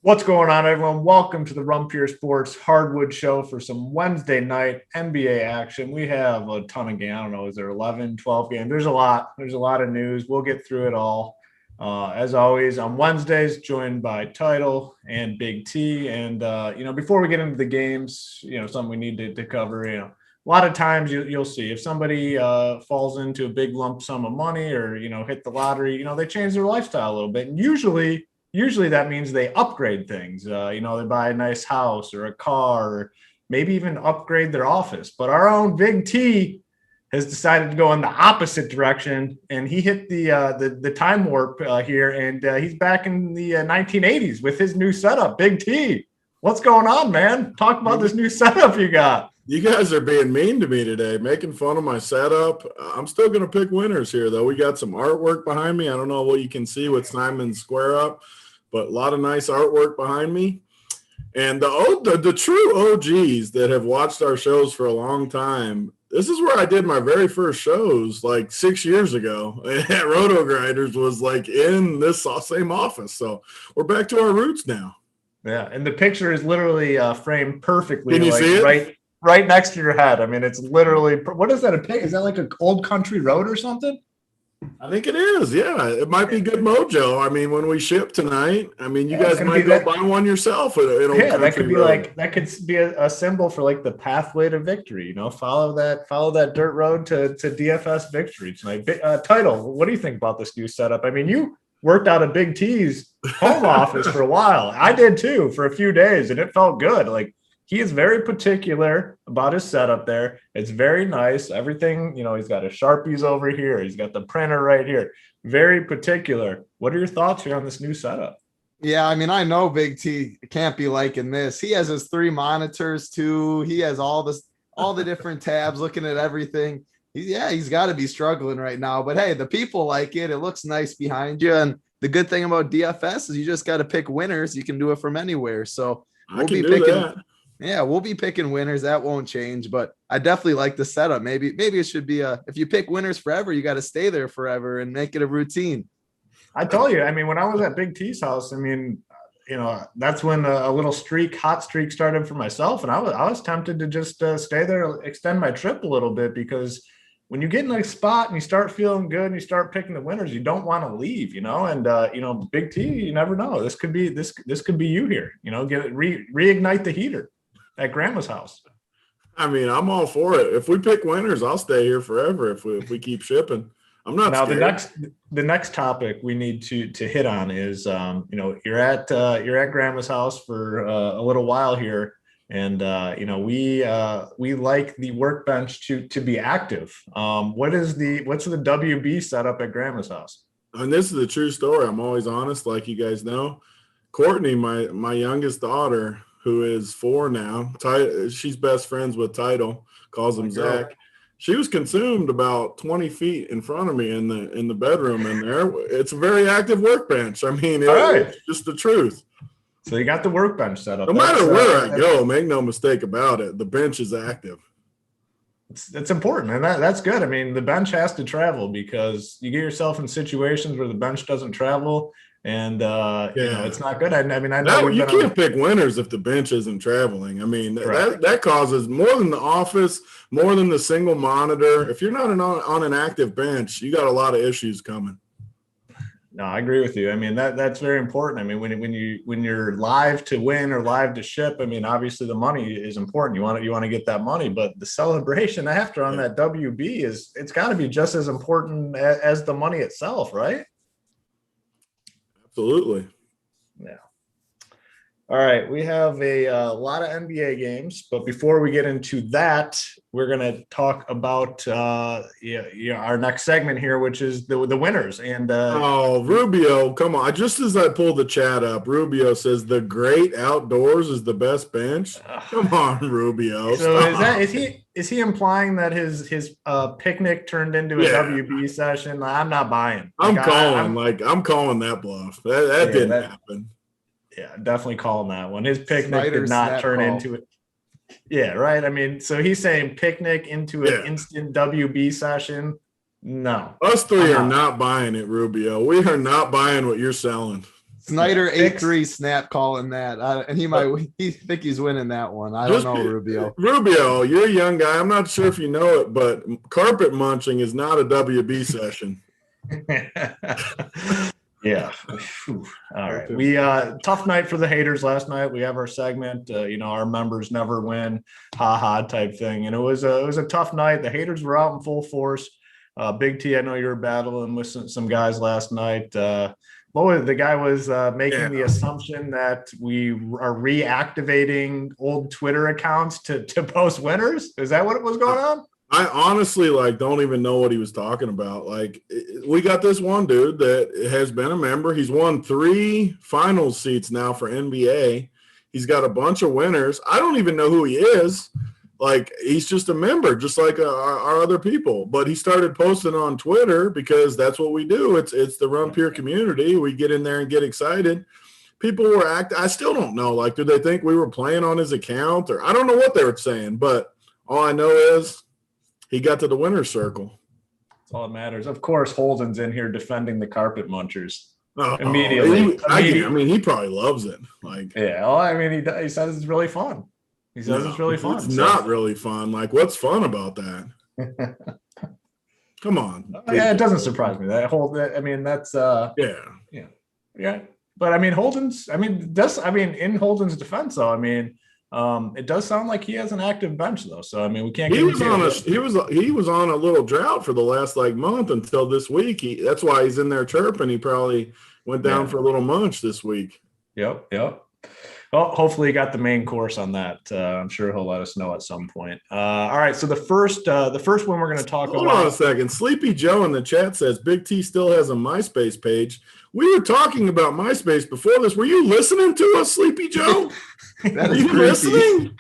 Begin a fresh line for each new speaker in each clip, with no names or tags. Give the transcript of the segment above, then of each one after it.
What's going on, everyone? Welcome to the Rumpier Sports Hardwood Show for some Wednesday night NBA action. We have a ton of games. I don't know, is there 11, 12 games? There's a lot. There's a lot of news. We'll get through it all. As always, on Wednesdays, joined by Title and BigT. And, before we get into the games, something we need to cover, a lot of times you'll see if somebody falls into a big lump sum of money or, hit the lottery, they change their lifestyle a little bit. And usually that means they upgrade things. They buy a nice house or a car, or maybe even upgrade their office. But our own Big T has decided to go in the opposite direction, and he hit the time warp here, and he's back in the 1980s with his new setup. Big T, what's going on, man? Talk about this new setup you got.
You guys are being mean to me today, making fun of my setup. I'm still going to pick winners here, though. We got some artwork behind me. I don't know what you can see with Simon's square up, but a lot of nice artwork behind me. And the true OGs that have watched our shows for a long time, this is where I did my very first shows like 6 years ago at Roto Grinders, was like in this same office. So we're back to our roots now.
Yeah, and the picture is literally framed perfectly.
Can you see it?
Right next to your head. I mean, it's literally, what is that, a pic? Is that like an old country road or something?
I think it is. Yeah, it might be good mojo. I mean, when we ship tonight, you guys might go buy one yourself.
That could be road. That could be a symbol for like the pathway to victory. Follow that dirt road to DFS victory tonight. Title. What do you think about this new setup? I mean, you worked out of Big T's home office for a while. I did too for a few days, and it felt good. Like, he is very particular about his setup there. It's very nice. Everything, he's got his Sharpies over here. He's got the printer right here. Very particular. What are your thoughts here on this new setup?
Yeah, I know Big T can't be liking this. He has his 3 monitors too. He has all the different tabs, looking at everything. He's got to be struggling right now. But hey, the people like it. It looks nice behind you. And the good thing about DFS is you just got to pick winners. You can do it from anywhere. So we'll be picking that. Yeah, we'll be picking winners. That won't change, but I definitely like the setup. Maybe it should be if you pick winners forever, you got to stay there forever and make it a routine.
I tell you, when I was at Big T's house, that's when a little hot streak started for myself. And I was tempted to just stay there, extend my trip a little bit, because when you get in a spot and you start feeling good and you start picking the winners, you don't want to leave, and Big T, you never know. This could be you here, reignite the heater at Grandma's house.
I'm all for it. If we pick winners, I'll stay here forever if we keep shipping. I'm not
now
scared.
The next topic we need to hit on is you're at Grandma's house for a little while here, and we like the workbench to be active. What's the WB setup at Grandma's house?
And this is a true story. I'm always honest, like you guys know. Courtney, my youngest daughter, who is 4 now, she's best friends with Title, calls him Zach. She was consumed about 20 feet in front of me in the bedroom, and it's a very active workbench. It's just the truth.
So you got the workbench set up.
No matter where I go, make no mistake about it, the bench is active.
It's important, and that's good. The bench has to travel, because you get yourself in situations where the bench doesn't travel, and it's not good. I know
you can't pick winners if the bench isn't traveling. That causes more than the office, more than the single monitor. If you're not on an active bench, you got a lot of issues coming.
No, I agree with you. That's very important. When you're live to win or live to ship, obviously the money is important. You want to get that money, but the celebration after on that WB it's got to be just as important as the money itself, right?
Absolutely.
Yeah. All right, we have a lot of NBA games, but before we get into that, we're going to talk about our next segment here, which is the winners. And
Rubio, come on! Just as I pulled the chat up, Rubio says the great outdoors is the best bench. Come on, Rubio!
So is he implying that his picnic turned into a WB session? I'm not buying.
I'm calling that bluff. That didn't happen.
Yeah, definitely calling that one. His picnic did not turn into it. Yeah, right. So he's saying picnic into an instant WB session. No.
Us three are not buying it, Rubio. We are not buying what you're selling.
Snyder
Yeah,
8-3 snap calling that, and he think he's winning that one. I don't know, Rubio.
Rubio, you're a young guy. I'm not sure if you know it, but carpet munching is not a WB session.
Yeah. Whew. All right. We tough night for the haters last night. We have our segment, our members never win, ha type thing. And it was a tough night. The haters were out in full force. Big T, I know you were battling with some guys last night. The guy was making the assumption that we are reactivating old Twitter accounts to post winners. Is that what was going on?
I honestly don't even know what he was talking about. We got this one dude that has been a member. He's won 3 finals seats now for NBA. He's got a bunch of winners. I don't even know who he is. He's just a member, just like our other people. But he started posting on Twitter because that's what we do. It's the Run Pure community. We get in there and get excited. People were I still don't know. Did they think we were playing on his account? Or I don't know what they were saying. But all I know is he got to the winner's circle.
That's all that matters. Of course, Holden's in here defending the carpet munchers.
Immediately. He probably loves it.
He says it's really fun. He says it's really fun.
It's not really fun. What's fun about that? Come on.
Yeah, it doesn't surprise me. That's yeah. But in Holden's defense though, it does sound like he has an active bench though. So we can't.
He was on a little drought for the last month until this week. That's why he's in there chirping. He probably went down for a little munch this week.
Yep. Well, hopefully he got the main course on that. I'm sure he'll let us know at some point. All right. So the first one we're going to talk about.
Hold on a second. Sleepy Joe in the chat says Big T still has a MySpace page. We were talking about MySpace before this. Were you listening to us, Sleepy Joe?
Are you listening?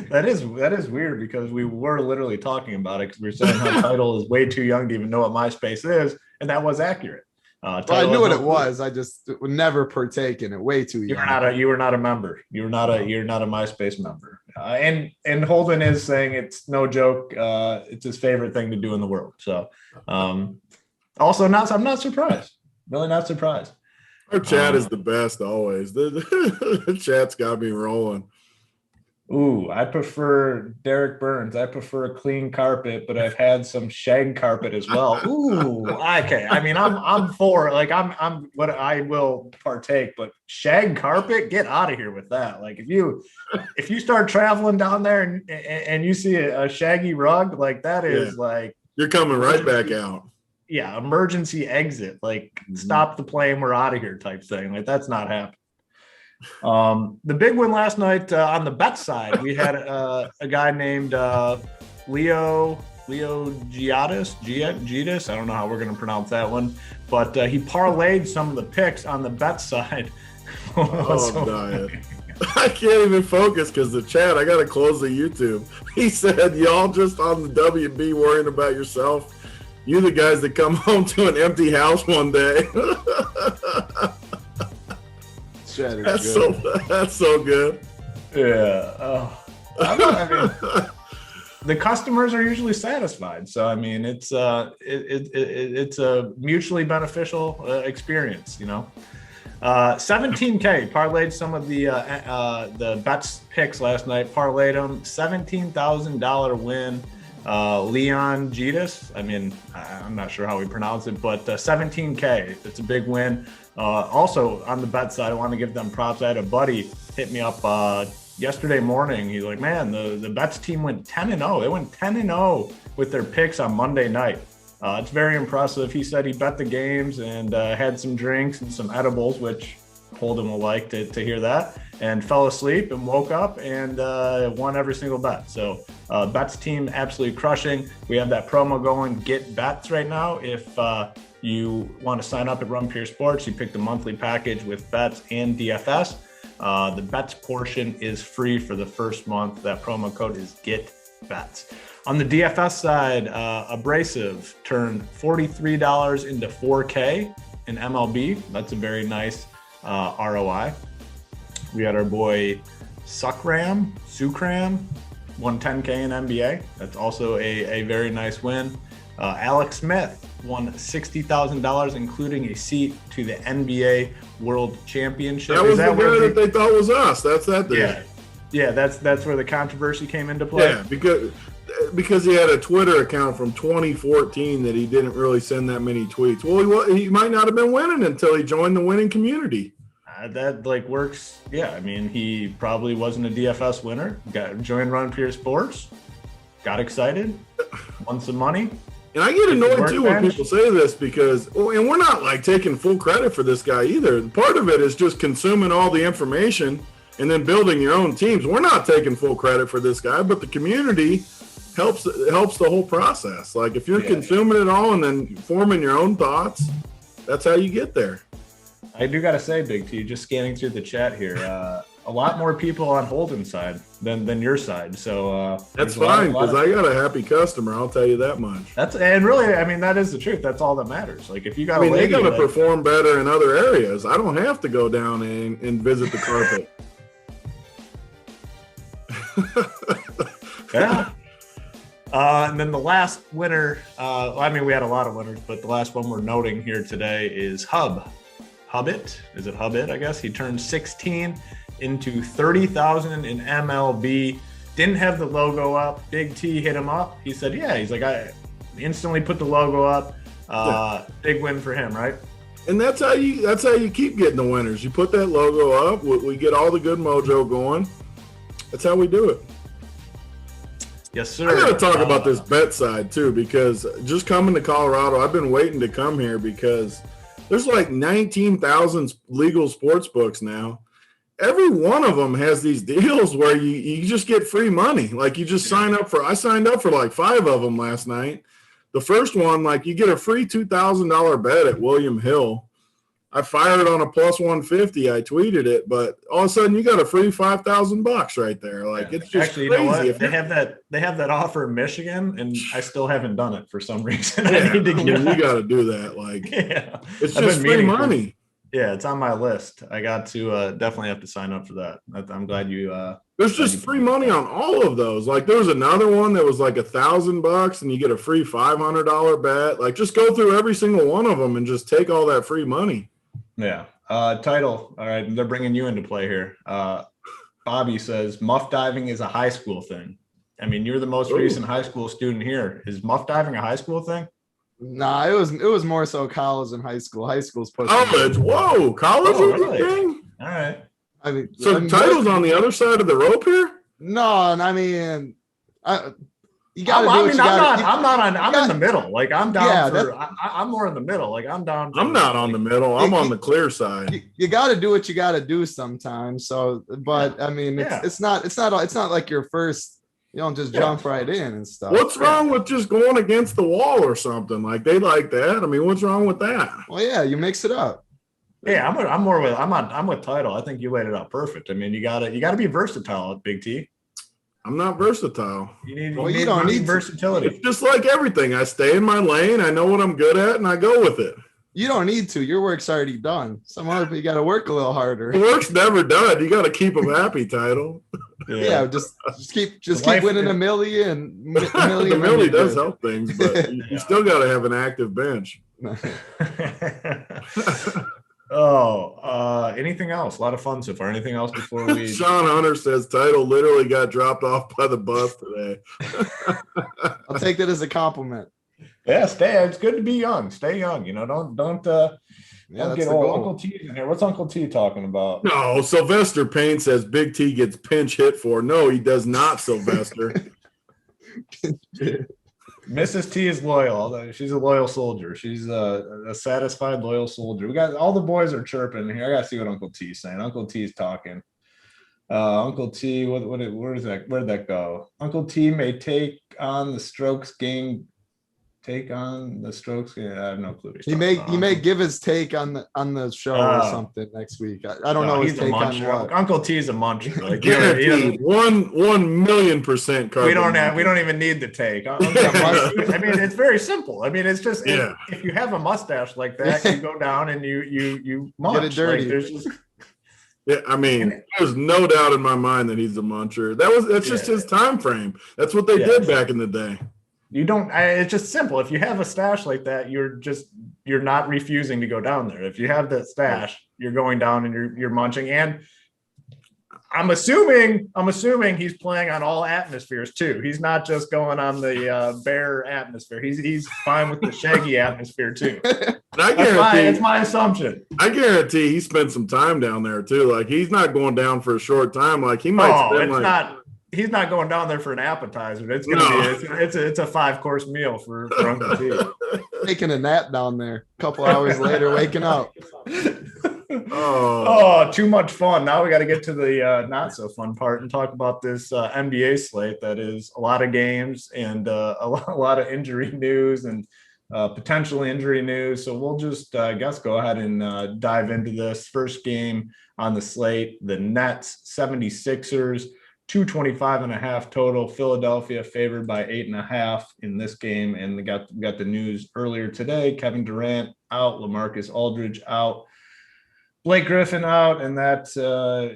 That is weird because we were literally talking about it because we were saying how Title is way too young to even know what MySpace is, and that was accurate.
I knew what it was. I just would never partake in it. Way too young.
You were not a member. You're not a MySpace member. And Holden is saying it's no joke. It's his favorite thing to do in the world. So, I'm not surprised. Really not surprised.
Our chat is the best always. The chat's got me rolling.
Ooh, I prefer Derek Burns. I prefer a clean carpet, but I've had some shag carpet as well. Ooh, okay. I'm for I'm what I will partake, but shag carpet, get out of here with that. If you start traveling down there and you see a shaggy rug, that is
you're coming right back out.
Yeah, emergency exit. Stop the plane, we're out of here type thing. That's not happening. The big one last night on the bet side, we had a guy named Leo Giadis. I don't know how we're going to pronounce that one, but he parlayed some of the picks on the bet side.
I can't even focus because the chat, I got to close the YouTube. He said, y'all just on the WB worrying about yourself. You the guys that come home to an empty house one day. That's so good.
Yeah. The customers are usually satisfied. So it's a mutually beneficial experience. 17K parlayed some of the bets picks last night. Parlayed them $17,000 win. Leon Giadis. I'm not sure how we pronounce it, but 17K. It's a big win. Also on the bet side, I want to give them props. I had a buddy hit me up yesterday morning. He's like, man, the bets team went 10-0. They went 10-0 with their picks on Monday night. It's very impressive. He said he bet the games and had some drinks and some edibles, which Holden will like to hear that, and fell asleep and woke up and won every single bet. So bets team absolutely crushing. We have that promo going, Get Bets right now. If you want to sign up at Run Pure Sports, you pick the monthly package with bets and DFS. The bets portion is free for the first month. That promo code is Get Bets. On the DFS side, Abrasive turned $43 into $4K in MLB. That's a very nice ROI. We had our boy Sukram won $10K in NBA. That's also a very nice win. Alex Smith won $60,000, including a seat to the NBA World Championship.
That was the guy that they thought was us. That's that day.
Yeah, that's where the controversy came into play.
Yeah, because he had a Twitter account from 2014 that he didn't really send that many tweets. Well, he might not have been winning until he joined the winning community.
That works. Yeah, I mean, he probably wasn't a DFS winner. Joined Run Pure Sports, got excited, won some money.
And I get annoyed too when people say this because, and we're not taking full credit for this guy either. Part of it is just consuming all the information and then building your own teams. We're not taking full credit for this guy, but the community helps the whole process. If you're consuming it all and then forming your own thoughts, that's how you get there.
I do got to say, Big T, just scanning through the chat here, a lot more people on Holden's side than your side. So
that's fine because I got a happy customer. I'll tell you that much.
And really, I mean, that is the truth. That's all that matters. If you got,
they got to perform better in other areas. I don't have to go down and visit the carpet.
Yeah. And then the last winner, we had a lot of winners, but the last one we're noting here today is Hubbit. Is it Hubbit? I guess he turned 16 into 30,000 in MLB. Didn't have the logo up. Big T hit him up. He said, "Yeah." He's like, "I instantly put the logo up." Big win for him, right?
And that's how you keep getting the winners. You put that logo up. We get all the good mojo going. That's how we do it.
Yes, sir.
I got to talk about this bet side too, because just coming to Colorado, I've been waiting to come here because there's 19,000 legal sports books now. Every one of them has these deals where you just get free money. You just sign up for. I signed up for 5 of them last night. The first one, you get a free $2,000 bet at William Hill. I fired it on a plus 150. I tweeted it, but all of a sudden you got a free $5,000 right there. It's just
actually,
crazy.
You know what? They have that offer in Michigan, and I still haven't done it for some reason.
Yeah, you got to do that. It's just free money.
Yeah, it's on my list. I got to definitely have to sign up for that. I'm glad you.
There's just free money on all of those. There was another one that was $1,000, and you get a free $500 bet. Just go through every single one of them and just take all that free money.
Yeah. Title. All right. They're bringing you into play here. Bobby says muff diving is a high school thing. I mean, you're the most recent high school student here. Is muff diving a high school thing?
Nah, it was more so college and high school. High school's pushing.
College. Whoa, college is
really?
a thing?
All right.
Title's on the other side of the rope here?
No, and I mean, you got to do what you got.
I'm in the middle. I'm down I'm more in the middle. I'm down.
I'm not on the middle. I'm on the clear side.
You got to do what you got to do sometimes. So, but I mean, it's not like your first. You don't just jump right in and stuff.
What's wrong with just going against the wall or something? They like that. I mean, what's wrong with that?
Well, yeah, you mix it up.
Yeah, I'm with Title. I think you laid it out perfect. I mean, you gotta be versatile at Big T.
I'm not versatile.
You don't need versatility.
It's just like everything. I stay in my lane. I know what I'm good at, and I go with it.
You don't need to. Your work's already done. Some other people, you got to work a little harder.
The work's never done. You got to keep them happy, Title.
Yeah, just keep winning a million.
The millie does help things, but you still got to have an active bench.
Anything else? A lot of fun so far. Anything else before we?
Sean Hunter says Title literally got dropped off by the bus today.
I'll take that as a compliment.
Yeah, it's good to be young. Stay young. Don't get old. Uncle T in here. What's Uncle T talking about?
No, Sylvester Payne says Big T gets pinch hit for. No, he does not, Sylvester.
Mrs. T is loyal. She's a loyal soldier. She's a satisfied, loyal soldier. We got all the boys are chirping here. I gotta see what Uncle T's saying. Uncle T's talking. Uncle T, where is that? Where did that go? Uncle T may take on the Strokes game. Take on the Strokes game. I have no clue.
He may give his take on the show or something next week. I don't know his take on what.
Uncle T's a muncher.
Guaranteed. 1,000,000% carbon.
We don't even need the take. I mean, it's very simple. I mean, it's just if you have a mustache like that, you go down and you munch.
Get it dirty.
Yeah, I mean, there's no doubt in my mind that he's a muncher. That's just his time frame. That's what they did back in the day.
You don't. It's just simple. If you have a stash like that, you're not refusing to go down there. If you have that stash, you're going down and you're munching. And I'm assuming he's playing on all atmospheres too. He's not just going on the bare atmosphere. He's fine with the shaggy atmosphere too. That's my assumption.
I guarantee he spent some time down there too. Like he's not going down for a short time. Like he might spend
he's not going down there for an appetizer. It's gonna be it's a 5-course meal for Uncle T.
Taking a nap down there. A couple hours later, waking up.
Oh, too much fun. Now we got to get to the not so fun part and talk about this NBA slate that is a lot of games and a lot of injury news and potential injury news. So we'll just I guess go ahead and dive into this first game on the slate. The Nets 76ers. 225.5 total. Philadelphia favored by 8.5 in this game. And we got the news earlier today. Kevin Durant out, LaMarcus Aldridge out, Blake Griffin out, and that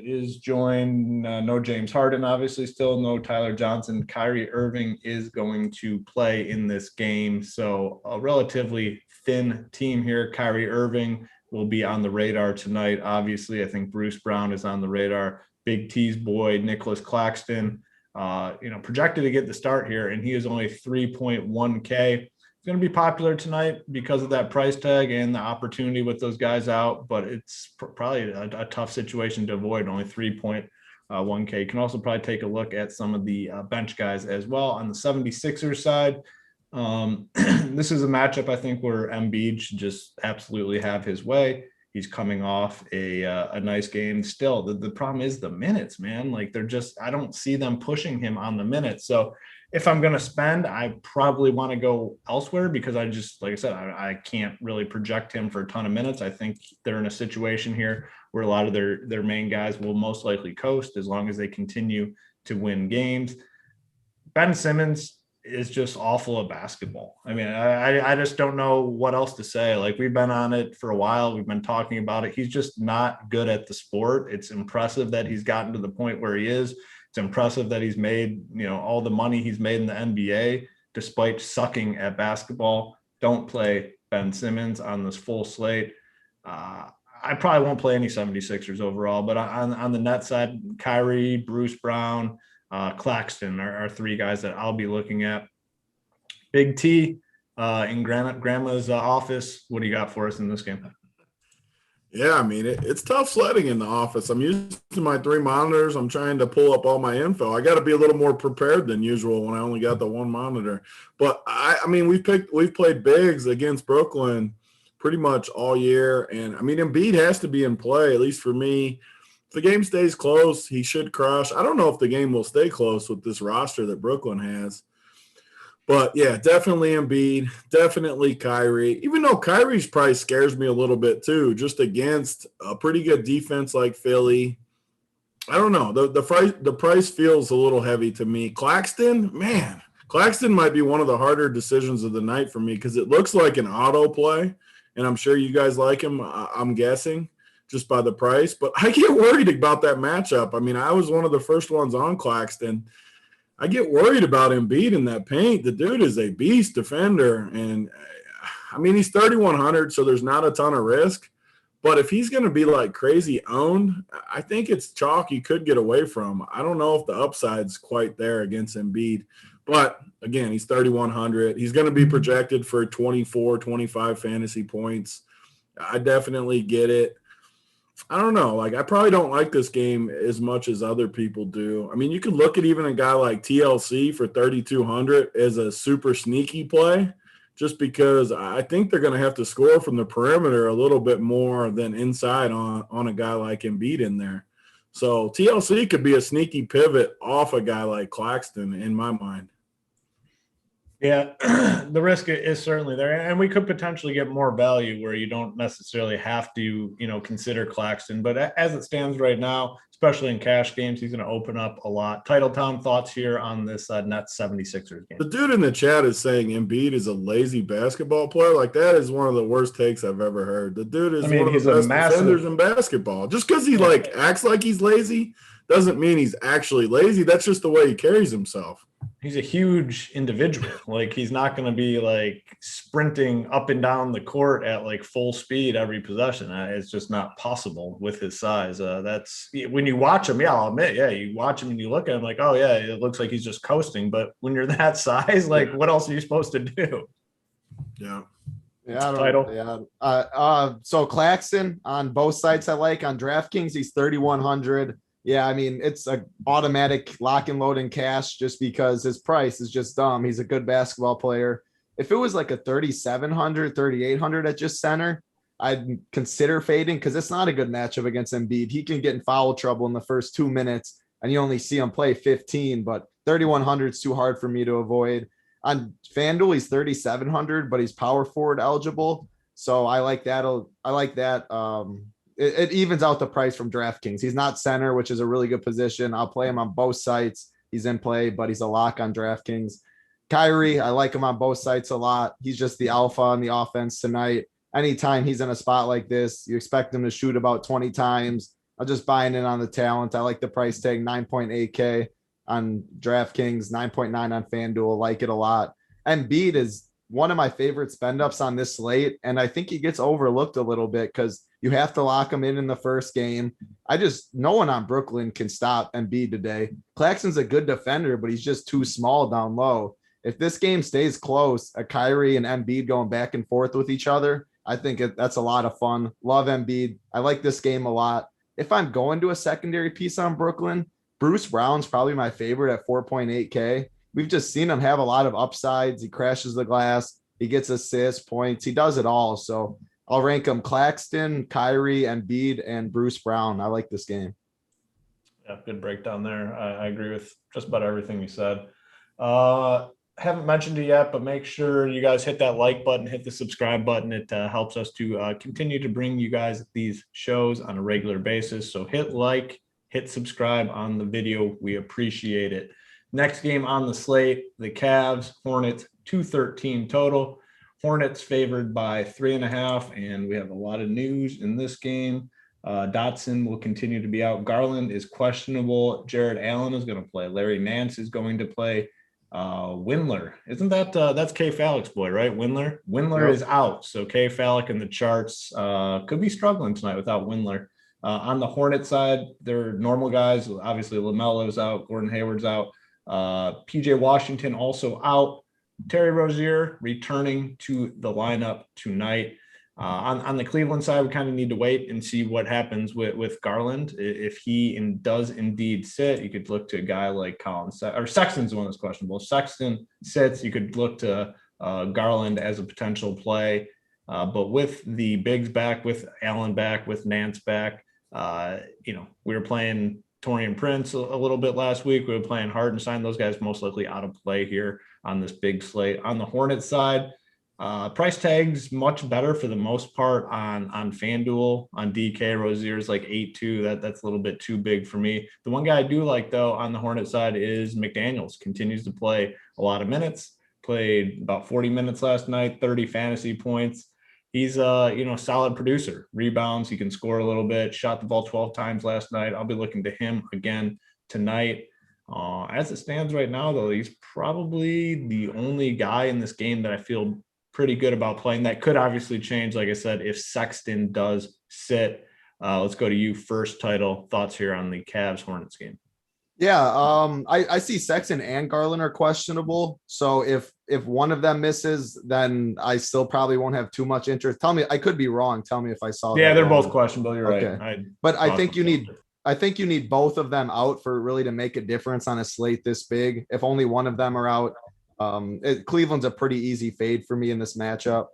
is joined. No James Harden, obviously, still no Tyler Johnson. Kyrie Irving is going to play in this game. So a relatively thin team here. Kyrie Irving will be on the radar tonight. Obviously, I think Bruce Brown is on the radar. Big T's boy, Nicholas Claxton, projected to get the start here, and he is only 3.1K. It's going to be popular tonight because of that price tag and the opportunity with those guys out, but it's probably a tough situation to avoid, only 3.1K. You can also probably take a look at some of the bench guys as well. On the 76ers side, this is a matchup, I think, where Embiid should just absolutely have his way. He's coming off a nice game. Still, the problem is the minutes, man. Like I don't see them pushing him on the minutes. So if I'm going to spend, I probably want to go elsewhere because like I said, I can't really project him for a ton of minutes. I think they're in a situation here where a lot of their main guys will most likely coast as long as they continue to win games. Ben Simmons is just awful at basketball. I mean, I just don't know what else to say. Like we've been on it for a while. We've been talking about it. He's just not good at the sport. It's impressive that he's gotten to the point where he is. It's impressive that he's made, all the money he's made in the NBA, despite sucking at basketball. Don't play Ben Simmons on this full slate. I probably won't play any 76ers overall, but on the net side, Kyrie, Bruce Brown, Claxton are three guys that I'll be looking at. Big T in Grandma's office. What do you got for us in this game?
Yeah, I mean, it's tough sledding in the office. I'm using my 3 monitors. I'm trying to pull up all my info. I got to be a little more prepared than usual when I only got the 1 monitor. But I mean, we've played bigs against Brooklyn pretty much all year. And I mean, Embiid has to be in play, at least for me. If the game stays close, he should crush. I don't know if the game will stay close with this roster that Brooklyn has. But, yeah, definitely Embiid, definitely Kyrie. Even though Kyrie's price scares me a little bit too, just against a pretty good defense like Philly. I don't know. The price feels a little heavy to me. Claxton might be one of the harder decisions of the night for me because it looks like an auto play, and I'm sure you guys like him, I'm guessing, just by the price. But I get worried about that matchup. I mean, I was one of the first ones on Claxton. I get worried about Embiid in that paint. The dude is a beast defender. And, I mean, he's 3,100, so there's not a ton of risk. But if he's going to be, like, crazy owned, I think it's chalk you could get away from. I don't know if the upside's quite there against Embiid. But, again, he's 3,100. He's going to be projected for 24, 25 fantasy points. I definitely get it. I don't know. Like, I probably don't like this game as much as other people do. I mean, you could look at even a guy like TLC for 3,200 as a super sneaky play just because I think they're going to have to score from the perimeter a little bit more than inside on a guy like Embiid in there. So TLC could be a sneaky pivot off a guy like Claxton in my mind.
Yeah, the risk is certainly there, and we could potentially get more value where you don't necessarily have to, consider Claxton. But as it stands right now, especially in cash games, he's going to open up a lot. TitleTown thoughts here on this Nets 76ers game.
The dude in the chat is saying Embiid is a lazy basketball player. Like, that is one of the worst takes I've ever heard. The dude is one of the best defenders in basketball. Just because he acts like he's lazy doesn't mean he's actually lazy. That's just the way he carries himself.
he's a huge individual. Like he's not going to be like sprinting up and down the court at like full speed every possession. It's just not possible with his size. That's when you watch him. Yeah, I'll admit. Yeah, you watch him and you look at him like, oh yeah, it looks like he's just coasting. But when you're that size, like what else are you supposed to do?
Yeah.
Yeah,
Title.
So Claxton on both sites I like. On DraftKings, he's 3,100. Yeah, I mean, it's a automatic lock and load in cash just because his price is just dumb. He's a good basketball player. If it was like a 3,700, 3,800 at just center, I'd consider fading because it's not a good matchup against Embiid. He can get in foul trouble in the first 2 minutes and you only see him play 15, but 3,100 is too hard for me to avoid. On FanDuel, he's 3,700, but he's power forward eligible. So I like that. I like that. It evens out the price from DraftKings. He's not center, which is a really good position. I'll play him on both sites. He's in play, but he's a lock on DraftKings. Kyrie, I like him on both sites a lot. He's just the alpha on the offense tonight. Anytime he's in a spot like this, you expect him to shoot about 20 times. I'm just buying in on the talent. I like the price tag, 9.8K on DraftKings, 9.9 on FanDuel. Like it a lot. Embiid is one of my favorite spend ups on this slate. And I think he gets overlooked a little bit because you have to lock him in the first game. No one on Brooklyn can stop Embiid today. Claxton's a good defender, but he's just too small down low. If this game stays close, a Kyrie and Embiid going back and forth with each other, I think that's a lot of fun. Love Embiid. I like this game a lot. If I'm going to a secondary piece on Brooklyn, Bruce Brown's probably my favorite at 4.8K. We've just seen him have a lot of upsides. He crashes the glass. He gets assists, points. He does it all. So I'll rank him Claxton, Kyrie, Embiid, and Bruce Brown. I like this game.
Yeah, good breakdown there. I agree with just about everything you said. Haven't mentioned it yet, but make sure you guys hit that like button, hit the subscribe button. It helps us to continue to bring you guys these shows on a regular basis. So hit like, hit subscribe on the video. We appreciate it. Next game on the slate, the Cavs, Hornets, 213 total. Hornets favored by 3.5, and we have a lot of news in this game. Dotson will continue to be out. Garland is questionable. Jared Allen is going to play. Larry Nance is going to play. Windler, isn't that that's K Fallick's boy, right? Windler is out. So K Fallick in the charts could be struggling tonight without Windler. On the Hornet side, they're normal guys. Obviously, LaMelo's out. Gordon Hayward's out. PJ Washington also out. Terry Rozier returning to the lineup tonight. On the Cleveland side, we kind of need to wait and see what happens with Garland. If he does indeed sit, you could look to a guy like Sexton's the one that's questionable. If Sexton sits, you could look to Garland as a potential play. But with the bigs back, with Allen back, with Nance back, we were playing Taurean Prince a little bit last week. We were playing Hardenstein. Those guys most likely out of play here on this big slate. On the Hornets side, price tags much better for the most part on FanDuel. On DK, Rozier's like 8.2. That's a little bit too big for me. The one guy I do like though on the Hornet side is McDaniels. Continues to play a lot of minutes. Played about 40 minutes last night, 30 fantasy points. He's a solid producer. Rebounds, he can score a little bit. Shot the ball 12 times last night. I'll be looking to him again tonight. As it stands right now, though, he's probably the only guy in this game that I feel pretty good about playing. That could obviously change, like I said, if Sexton does sit. Let's go to you first, Title. Thoughts here on the Cavs Hornets game?
Yeah, I see Sexton and Garland are questionable. So if one of them misses, then I still probably won't have too much interest. Tell me, I could be wrong. Tell me if I saw.
Yeah,
that
they're
wrong.
both questionable. You're
okay.
Right.
But I think you need both of them out for really to make a difference on a slate this big. If only one of them are out, Cleveland's a pretty easy fade for me in this matchup.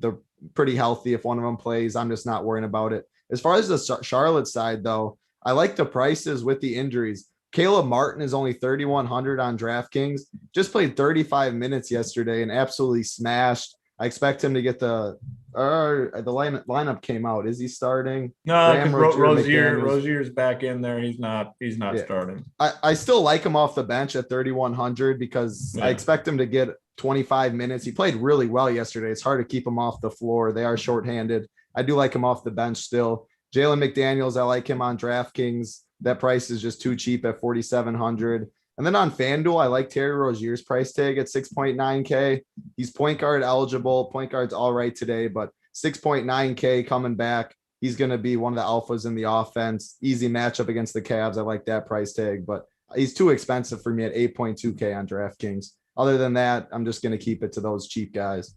They're pretty healthy. If one of them plays, I'm just not worrying about it. As far as the Charlotte side, though, I like the prices with the injuries. Caleb Martin is only 3,100 on DraftKings. Just played 35 minutes yesterday and absolutely smashed. I expect him to get the lineup came out. Is he starting?
No, because Rozier's back in there. He's not starting.
I still like him off the bench at 3,100 because I expect him to get 25 minutes. He played really well yesterday. It's hard to keep him off the floor. They are shorthanded. I do like him off the bench still. Jalen McDaniels, I like him on DraftKings. That price is just too cheap at 4,700. And then on FanDuel, I like Terry Rozier's price tag at 6.9K. He's point guard eligible. Point guard's all right today, but 6.9K coming back. He's going to be one of the alphas in the offense. Easy matchup against the Cavs. I like that price tag, but he's too expensive for me at 8.2K on DraftKings. Other than that, I'm just going to keep it to those cheap guys.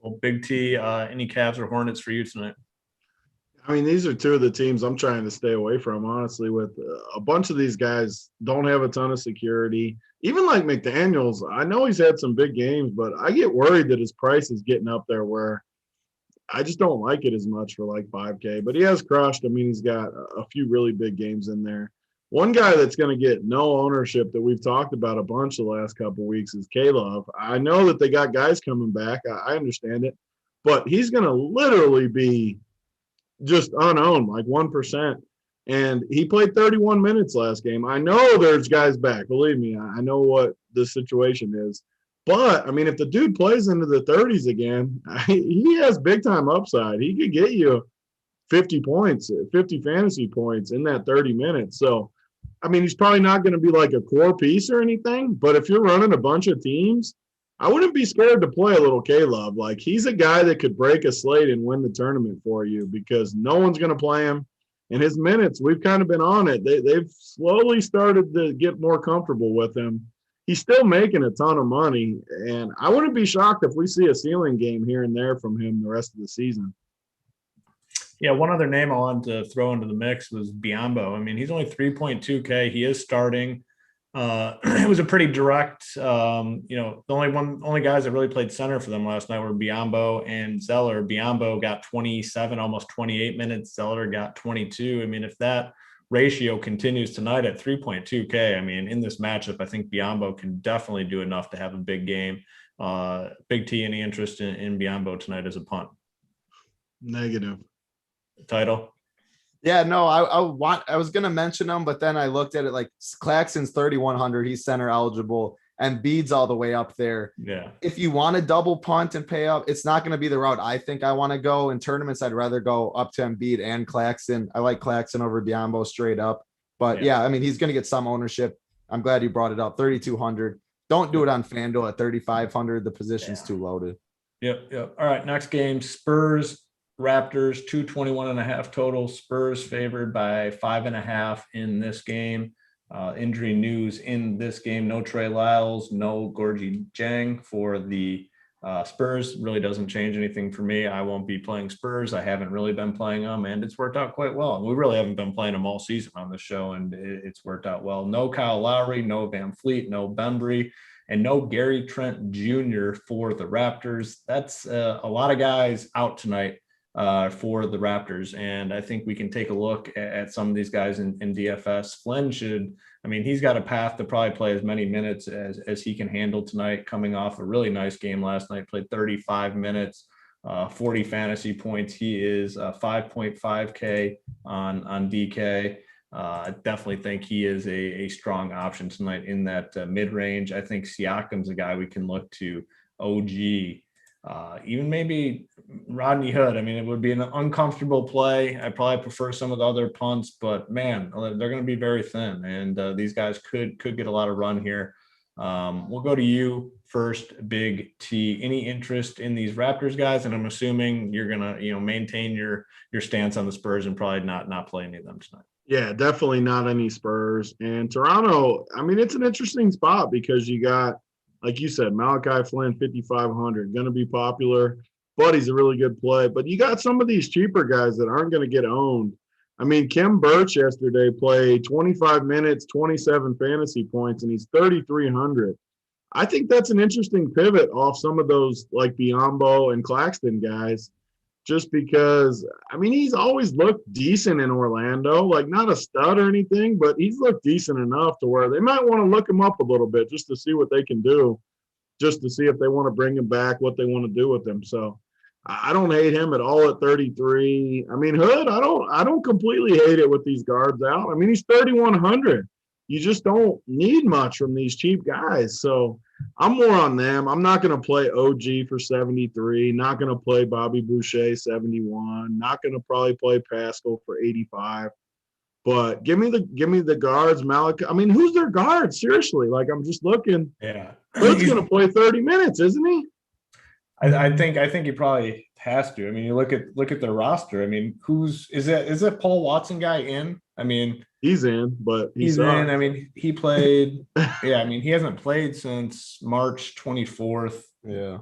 Well, Big T, any Cavs or Hornets for you tonight?
I mean, these are two of the teams I'm trying to stay away from, honestly, with a bunch of these guys don't have a ton of security. Even like McDaniels, I know he's had some big games, but I get worried that his price is getting up there where I just don't like it as much for like 5K. But he has crushed. I mean, he's got a few really big games in there. One guy that's going to get no ownership that we've talked about a bunch the last couple of weeks is K-Love. I know that they got guys coming back. I understand it. But he's going to literally be just unowned, like 1%. And he played 31 minutes last game. I know there's guys back. Believe me, I know what the situation is. But, I mean, if the dude plays into the 30s again, he has big-time upside. He could get you 50 points, 50 fantasy points in that 30 minutes. So, I mean, he's probably not going to be like a core piece or anything. But if you're running a bunch of teams, I wouldn't be scared to play a little K-Love. Like, he's a guy that could break a slate and win the tournament for you because no one's going to play him. And his minutes, we've kind of been on it. They've slowly started to get more comfortable with him. He's still making a ton of money, and I wouldn't be shocked if we see a ceiling game here and there from him the rest of the season.
Yeah, one other name I wanted to throw into the mix was Biyombo. I mean, he's only 3.2K. He is starting. It was a pretty direct, the only guys that really played center for them last night were Biyombo and Zeller. Biyombo got 27, almost 28 minutes. Zeller got 22. I mean, if that ratio continues tonight at 3.2K, I mean, in this matchup, I think Biyombo can definitely do enough to have a big game. Big T, any interest in Biyombo tonight as a punt?
Negative.
Title?
Yeah, no, I was gonna mention him, but then I looked at it like Claxton's 3,100. He's center eligible, and Bede's all the way up there.
Yeah.
If you want to double punt and pay up, it's not going to be the route I think I want to go. In tournaments, I'd rather go up to Embiid and Claxton. I like Claxton over Biyombo straight up. But yeah, I mean, he's going to get some ownership. I'm glad you brought it up. 3,200. Don't do it on FanDuel at 3,500. The position's too loaded.
Yep. All right, next game, Spurs. Raptors, 221.5 total. Spurs favored by 5.5 in this game. Injury news in this game: no Trey Lyles, no Gorgie Jang for the Spurs. Really doesn't change anything for me. I won't be playing Spurs. I haven't really been playing them, and it's worked out quite well. We really haven't been playing them all season on the show, and it's worked out well. No Kyle Lowry, no Van Fleet, no Bembry, and no Gary Trent Jr. for the Raptors. That's a lot of guys out tonight for the Raptors. And I think we can take a look at some of these guys in DFS. Flynn he's got a path to probably play as many minutes as he can handle tonight, coming off a really nice game last night, played 35 minutes, 40 fantasy points. He is 5.5K on DK. I definitely think he is a strong option tonight in that mid-range. I think Siakam's a guy we can look to. OG, even maybe Rodney Hood. I mean, it would be an uncomfortable play. I probably prefer some of the other punts, but man, they're going to be very thin, and these guys could get a lot of run here. We'll go to you first, Big T. Any interest in these Raptors guys? And I'm assuming you're going to, maintain your stance on the Spurs and probably not play any of them tonight.
Yeah, definitely not any Spurs. And Toronto, I mean, it's an interesting spot because you got, like you said, Malachi Flynn, 5,500, going to be popular, but he's a really good play. But you got some of these cheaper guys that aren't going to get owned. I mean, Kim Birch yesterday played 25 minutes, 27 fantasy points, and he's 3,300. I think that's an interesting pivot off some of those like Biyombo and Claxton guys, just because, I mean, he's always looked decent in Orlando, like not a stud or anything, but he's looked decent enough to where they might want to look him up a little bit just to see what they can do, just to see if they want to bring him back, what they want to do with him. So I don't hate him at all at 33. I mean, Hood, I don't completely hate it with these guards out. I mean, he's 3,100. You just don't need much from these cheap guys. So I'm more on them. I'm not going to play OG for 73, not going to play Bobby Boucher 71, not going to probably play Pascal for 85. But give me the guards, Malik. I mean, who's their guard? Seriously, like I'm just looking.
Yeah,
Hood's going to play 30 minutes, isn't he?
I think he probably has to. I mean, you look at their roster. I mean, is that Paul Watson guy in? I mean,
he's in, but
he's in. I mean, he played. Yeah, I mean, he hasn't played since March 24th.
Yeah.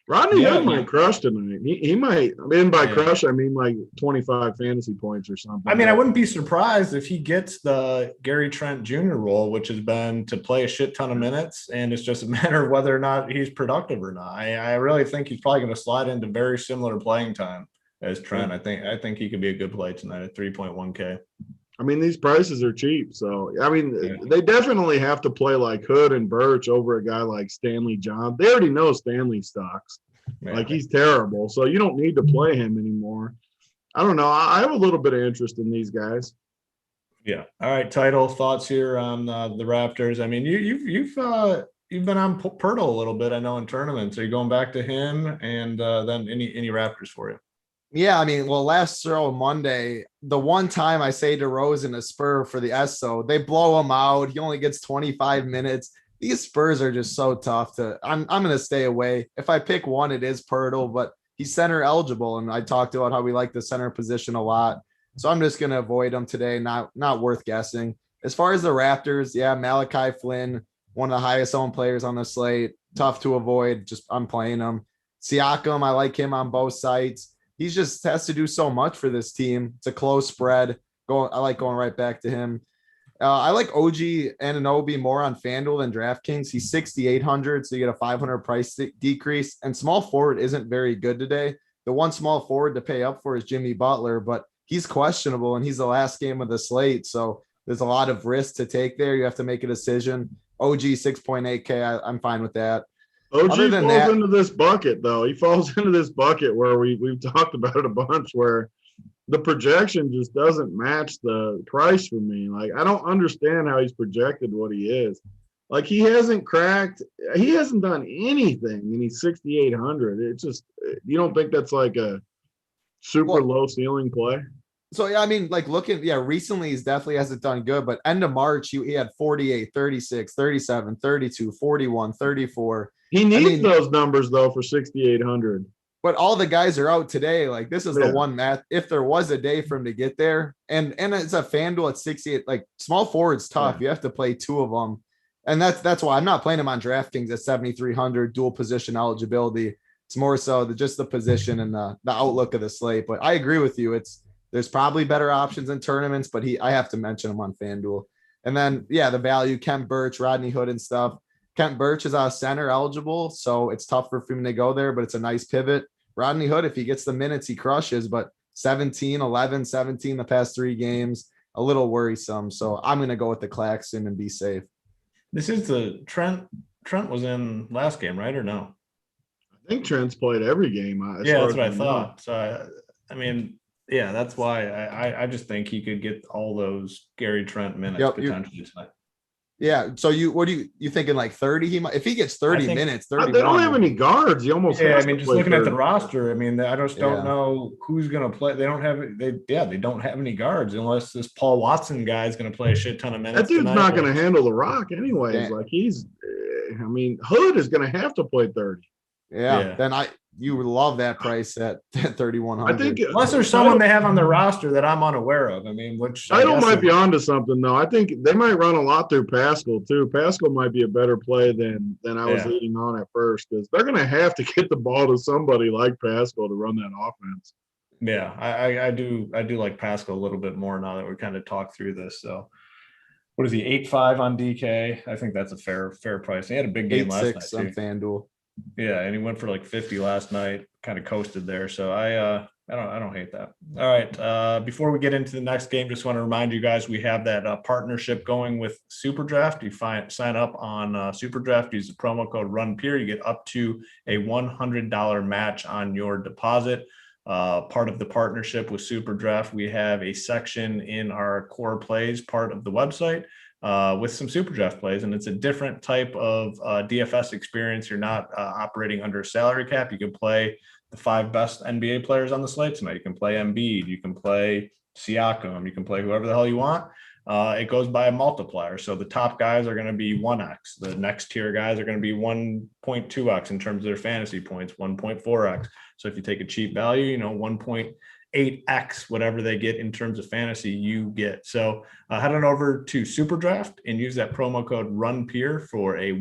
Rodney Hood might crush tonight. He might. I mean, by crush, I mean like 25 fantasy points or something.
I mean, I wouldn't be surprised if he gets the Gary Trent Jr. role, which has been to play a shit ton of minutes, and it's just a matter of whether or not he's productive or not. I really think he's probably going to slide into very similar playing time as Trent. I think he could be a good play tonight at 3.1K.
I mean, these prices are cheap. So, I mean, they definitely have to play like Hood and Birch over a guy like Stanley John. They already know Stanley stocks. Like, he's terrible. So, you don't need to play him anymore. I don't know. I have a little bit of interest in these guys.
Yeah. All right. Title thoughts here on the Raptors. I mean, you've been on Pirtle a little bit, I know, in tournaments. Are you going back to him? And then any Raptors for you?
Yeah, I mean, well, last show Monday, the one time I say DeRozan a Spur for the SO, they blow him out. He only gets 25 minutes. These Spurs are just so tough to. I'm going to stay away. If I pick one, it is Pirtle, but he's center eligible, and I talked about how we like the center position a lot. So I'm just going to avoid him today. Not worth guessing. As far as the Raptors, yeah, Malachi Flynn, one of the highest owned players on the slate. Tough to avoid. Just I'm playing him. Siakam, I like him on both sides. He just has to do so much for this team. It's a close spread. I like going right back to him. I like OG Anunoby more on FanDuel than DraftKings. He's 6,800, so you get a 500 price decrease. And small forward isn't very good today. The one small forward to pay up for is Jimmy Butler, but he's questionable, and he's the last game of the slate. So there's a lot of risk to take there. You have to make a decision. OG 6.8K, I'm fine with that.
OG falls into this bucket, though. He falls into this bucket where we've talked about it a bunch, where the projection just doesn't match the price for me. Like, I don't understand how he's projected what he is. Like, he hasn't done anything, and he's 6,800. It's just, you don't think that's like a super low ceiling play?
So, yeah, I mean, like recently he's definitely hasn't done good, but end of March, he had 48, 36, 37, 32, 41, 34.
He needs those numbers, though, for 6,800.
But all the guys are out today. Like, this is the one that if there was a day for him to get there, and it's a FanDuel at 68, like small forward's tough. You have to play two of them. And that's why I'm not playing him on DraftKings at 7,300 dual position eligibility. It's more so just the position and the outlook of the slate. But I agree with you. There's probably better options in tournaments, but I have to mention him on FanDuel. And then, the value, Kent Birch, Rodney Hood and stuff. Kent Birch is center eligible, so it's tough for him to go there, but it's a nice pivot. Rodney Hood, if he gets the minutes, he crushes, but 17, 11, 17 the past 3 games, a little worrisome. So I'm going to go with the Claxton and be safe.
This is the Trent was in last game, right, or no?
I think Trent's played every game.
That's what I thought. So, I mean, that's why I just think he could get all those Gary Trent minutes potentially tonight.
Yeah. So what do you thinking, like 30? If he gets 30 minutes, 30.
They don't have any guards. He almost.
Yeah. I mean, just looking at the roster, I mean, I just don't know who's going to play. They don't have they don't have any guards unless this Paul Watson guy is going to play a shit ton of minutes.
That dude's not going to handle the rock anyways. Yeah. Like Hood is going to have to play 30.
Yeah. Then you would love that price at 3,100.
I think
unless there's someone they have on their roster that I'm unaware of. I mean,
I might be onto something though. I think they might run a lot through Pascal too. Pascal might be a better play than I was leading on at first, because they're going to have to get the ball to somebody like Pascal to run that offense.
Yeah, I do like Pascal a little bit more now that we kind of talked through this. So what is he, 8.5 on DK? I think that's a fair price. He had a big game last night too.
On FanDuel.
Yeah, and he went for like 50 last night, kind of coasted there. So I don't hate that. All right. Before we get into the next game, just want to remind you guys we have that partnership going with SuperDraft. You sign up on SuperDraft, use the promo code RUNPEER. You get up to a $100 match on your deposit. Part of the partnership with SuperDraft, we have a section in our core plays part of the website with some super draft plays, and it's a different type of DFS experience. You're not operating under a salary cap. You can play the 5 best NBA players on the slate tonight. You can play Embiid, you can play Siakam. You can play whoever the hell you want. It goes by a multiplier. So the top guys are going to be 1x. The next tier guys are going to be 1.2x in terms of their fantasy points, 1.4x. So if you take a cheap value, 1.8x, whatever they get in terms of fantasy, you get. So head on over to SuperDraft and use that promo code RUNPEER for a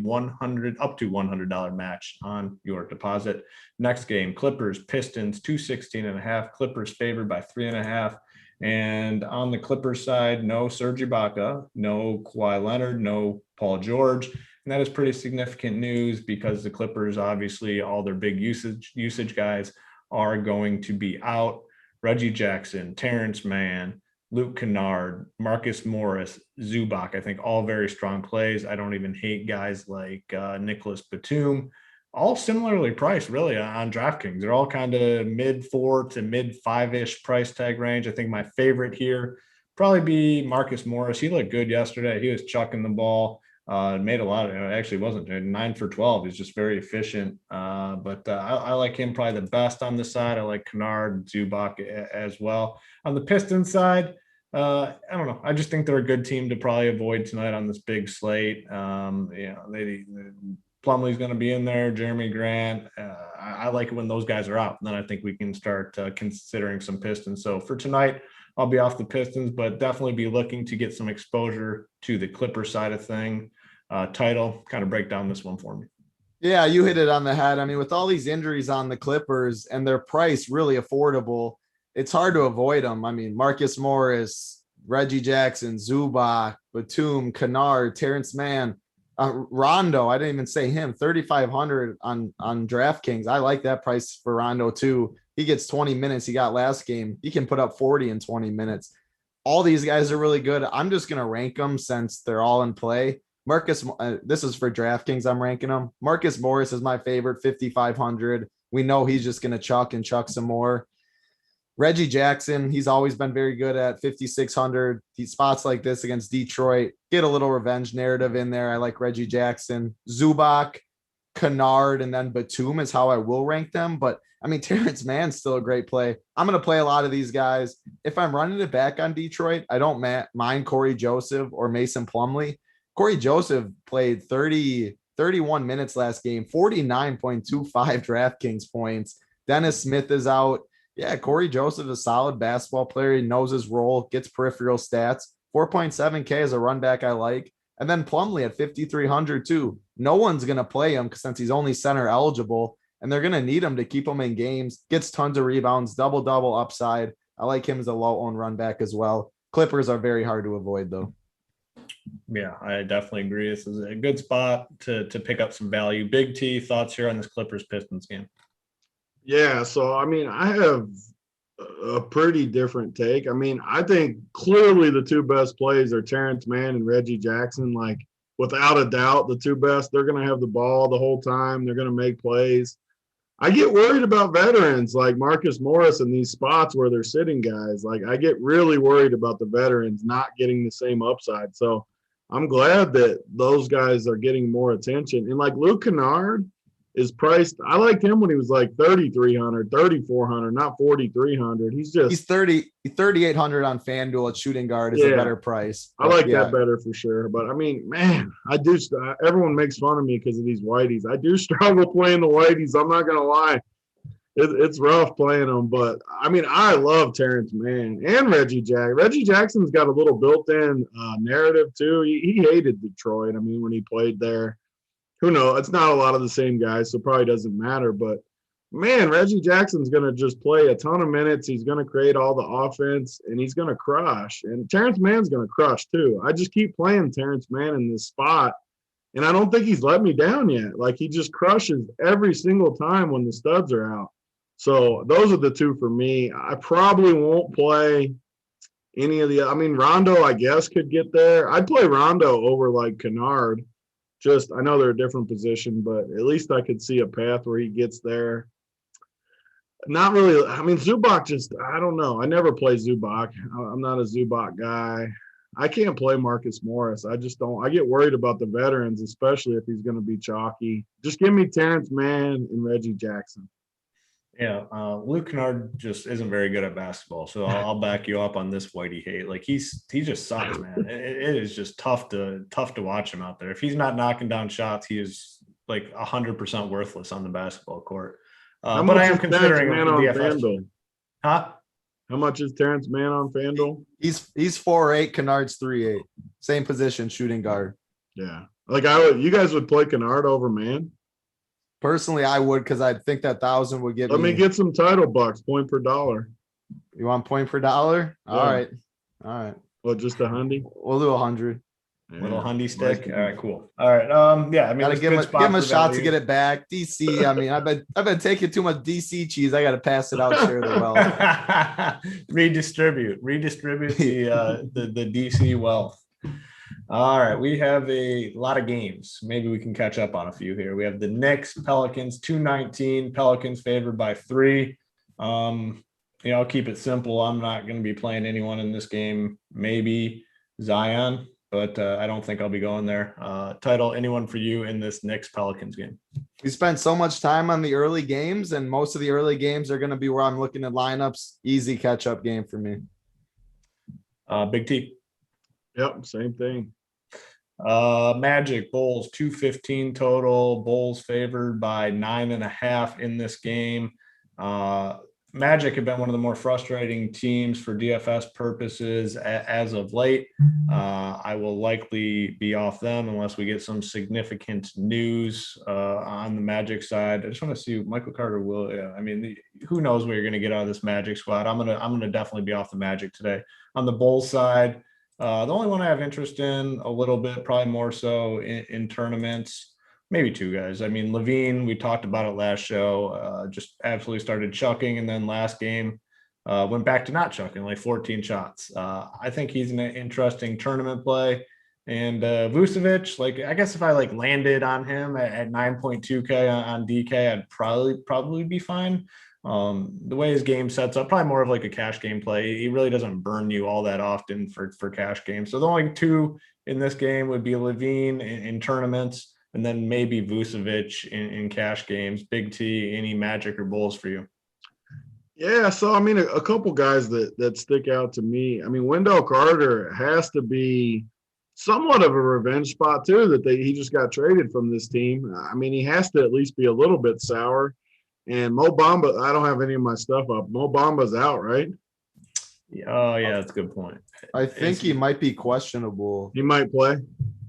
up to $100 match on your deposit. Next game, Clippers, Pistons, 216.5. Clippers favored by 3.5. And on the Clippers side, no Serge Ibaka, no Kawhi Leonard, no Paul George. And that is pretty significant news because the Clippers, obviously, all their big usage guys are going to be out. Reggie Jackson, Terrence Mann, Luke Kennard, Marcus Morris, Zubac, I think all very strong plays. I don't even hate guys like Nicholas Batum. All similarly priced, really, on DraftKings. They're all kind of mid-4 to mid-5-ish price tag range. I think my favorite here probably be Marcus Morris. He looked good yesterday. He was chucking the ball, made a lot of it. Actually wasn't 9 for 12. He's just very efficient. But I like him probably the best on the side. I like Kennard, Zubac as well. On the Pistons side, I don't know. I just think they're a good team to probably avoid tonight on this big slate. Plumlee's going to be in there, Jeremy Grant. I like it when those guys are out. And then I think we can start considering some Pistons. So for tonight, I'll be off the Pistons, but definitely be looking to get some exposure to the Clipper side of thing. Title, kind of break down this one for me.
Yeah, you hit it on the head. I mean, with all these injuries on the Clippers and their price really affordable, it's hard to avoid them. I mean, Marcus Morris, Reggie Jackson, Zubac, Batum, Kennard, Terrence Mann, Rondo, I didn't even say him, 3,500 on DraftKings. I like that price for Rondo too. He gets 20 minutes. He got last game. He can put up 40 in 20 minutes. All these guys are really good. I'm just going to rank them since they're all in play. This is for DraftKings. I'm ranking them. Marcus Morris is my favorite, 5,500. We know he's just going to chuck some more. Reggie Jackson, he's always been very good at 5,600. These spots like this against Detroit, get a little revenge narrative in there. I like Reggie Jackson. Zubac, Kennard, and then Batum is how I will rank them. But, I mean, Terrence Mann's still a great play. I'm going to play a lot of these guys. If I'm running it back on Detroit, I don't mind Corey Joseph or Mason Plumlee. Corey Joseph played 31 minutes last game, 49.25 DraftKings points. Dennis Smith is out. Yeah, Corey Joseph is a solid basketball player. He knows his role, gets peripheral stats. 4.7K is a run back I like. And then Plumlee at 5,300 too. No one's going to play him since he's only center eligible, and they're going to need him to keep him in games. Gets tons of rebounds, double-double upside. I like him as a low-owned run back as well. Clippers are very hard to avoid, though.
Yeah, I definitely agree. This is a good spot to pick up some value. Big T, thoughts here on this Clippers-Pistons game?
Yeah, so I mean, I have a pretty different take. I mean, I think clearly the two best plays are Terrence Mann and Reggie Jackson. Like, without a doubt, the two best. They're going to have the ball the whole time. They're going to make plays. I get worried about veterans like Marcus Morris in these spots where they're sitting guys. Like, I get really worried about the veterans not getting the same upside. So I'm glad that those guys are getting more attention. And like Luke Kennard is priced. I liked him when he was like 3,300, 3,400, not 4,300. He's
3,800 on FanDuel at shooting guard is a better price.
I like that better for sure. But I mean, man, everyone makes fun of me because of these whiteys. I do struggle playing the whiteys. I'm not going to lie. It's rough playing them. But I mean, I love Terrence Mann and Reggie Jackson. Reggie Jackson's got a little built-in narrative too. He hated Detroit. I mean, when he played there. Who knows? It's not a lot of the same guys, so probably doesn't matter. But, man, Reggie Jackson's going to just play a ton of minutes. He's going to create all the offense, and he's going to crush. And Terrence Mann's going to crush too. I just keep playing Terrence Mann in this spot, and I don't think he's let me down yet. Like, he just crushes every single time when the studs are out. So those are the two for me. I probably won't play any of the – I mean, Rondo, I guess, could get there. I'd play Rondo over, like, Kennard. Just, I know they're a different position, but at least I could see a path where he gets there. Not really. I mean, Zubac just, I don't know. I never play Zubac. I'm not a Zubac guy. I can't play Marcus Morris. I just don't. I get worried about the veterans, especially if he's going to be chalky. Just give me Terrence Mann and Reggie Jackson.
Yeah, Luke Kennard just isn't very good at basketball, so I'll back you up on this Whitey hate. Like he just sucks, man. It is just tough to watch him out there. If he's not knocking down shots, he is like 100% worthless on the basketball court. But I am considering him for DFS. Huh?
How much is Terrence Mann on FanDuel?
He's 4'8", Kennard's 3'8". Same position, shooting guard.
Yeah, like you guys would play Kennard over Mann?
Personally, I would, because I think that 1,000 would get
Let me get some title bucks, point per dollar.
You want point per dollar?
Yeah.
All right.
Well, just a hundy?
We'll do 100.
Yeah.
Little hundy stick. All right, cool. All right. Yeah, I mean,
Gotta give him a shot to get it back. DC. I mean, I've been taking too much DC cheese. I got to pass it out, share the wealth.
Redistribute the DC wealth. All right, we have a lot of games. Maybe we can catch up on a few here. We have the Knicks, Pelicans, 219. Pelicans favored by 3. I'll keep it simple. I'm not going to be playing anyone in this game. Maybe Zion, but I don't think I'll be going there. Title, anyone for you in this Knicks Pelicans game?
We spent so much time on the early games, and most of the early games are going to be where I'm looking at lineups. Easy catch-up game for me.
Big T.
Yep, same thing.
Magic, Bulls, 215 total. Bulls favored by 9.5 in this game. Magic have been one of the more frustrating teams for DFS purposes as of late. I will likely be off them unless we get some significant news on the Magic side. I just want to see Michael Carter will. Yeah, I mean, who knows what you're going to get out of this Magic squad. I'm gonna definitely be off the Magic today. On the Bulls side, the only one I have interest in a little bit, probably more so in tournaments. Maybe 2 guys. I mean, Levine, we talked about it last show, just absolutely started chucking. And then last game went back to not chucking, like 14 shots. I think he's an interesting tournament play. And Vucevic, like, I guess if I landed on him at 9.2K on DK, I'd probably be fine. The way his game sets up, probably more of like a cash game play. He really doesn't burn you all that often for cash games. So the only 2 in this game would be Levine in tournaments, and then maybe Vucevic in cash games. Big T, any Magic or Bulls for you?
Yeah, so I mean, a couple guys that stick out to me. I mean, Wendell Carter has to be somewhat of a revenge spot too, that he just got traded from this team. I mean, he has to at least be a little bit sour. And Mo Bamba, I don't have any of my stuff up. Mo Bamba's out, right?
Oh, yeah, that's a good point.
I think he might be questionable.
He might play?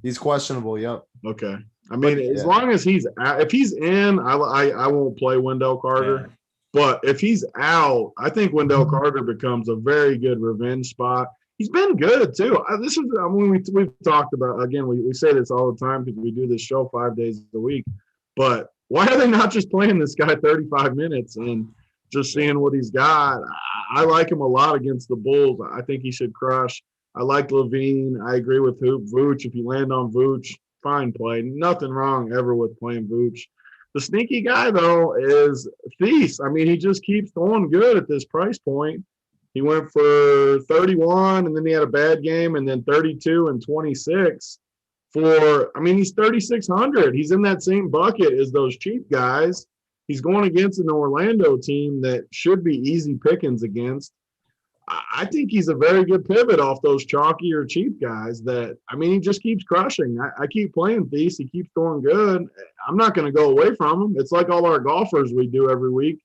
He's questionable, yep.
Okay. I mean, as long as he's out, if he's in, I won't play Wendell Carter. Yeah. But if he's out, I think Wendell Carter becomes a very good revenge spot. He's been good too. We've talked about, again, we say this all the time because we do this show 5 days a week. But why are they not just playing this guy 35 minutes and just seeing what he's got? I like him a lot against the Bulls. I think he should crush. I like Levine. I agree with Vooch. If you land on Vooch, fine play. Nothing wrong ever with playing Vooch. The sneaky guy, though, is Thies. I mean, he just keeps going good at this price point. He went for 31, and then he had a bad game, and then 32 and 26 he's 3,600. He's in that same bucket as those cheap guys. He's going against an Orlando team that should be easy pickings against. I think he's a very good pivot off those chalky or cheap guys he just keeps crushing. I keep playing Thies. He keeps going good. I'm not going to go away from him. It's like all our golfers we do every week.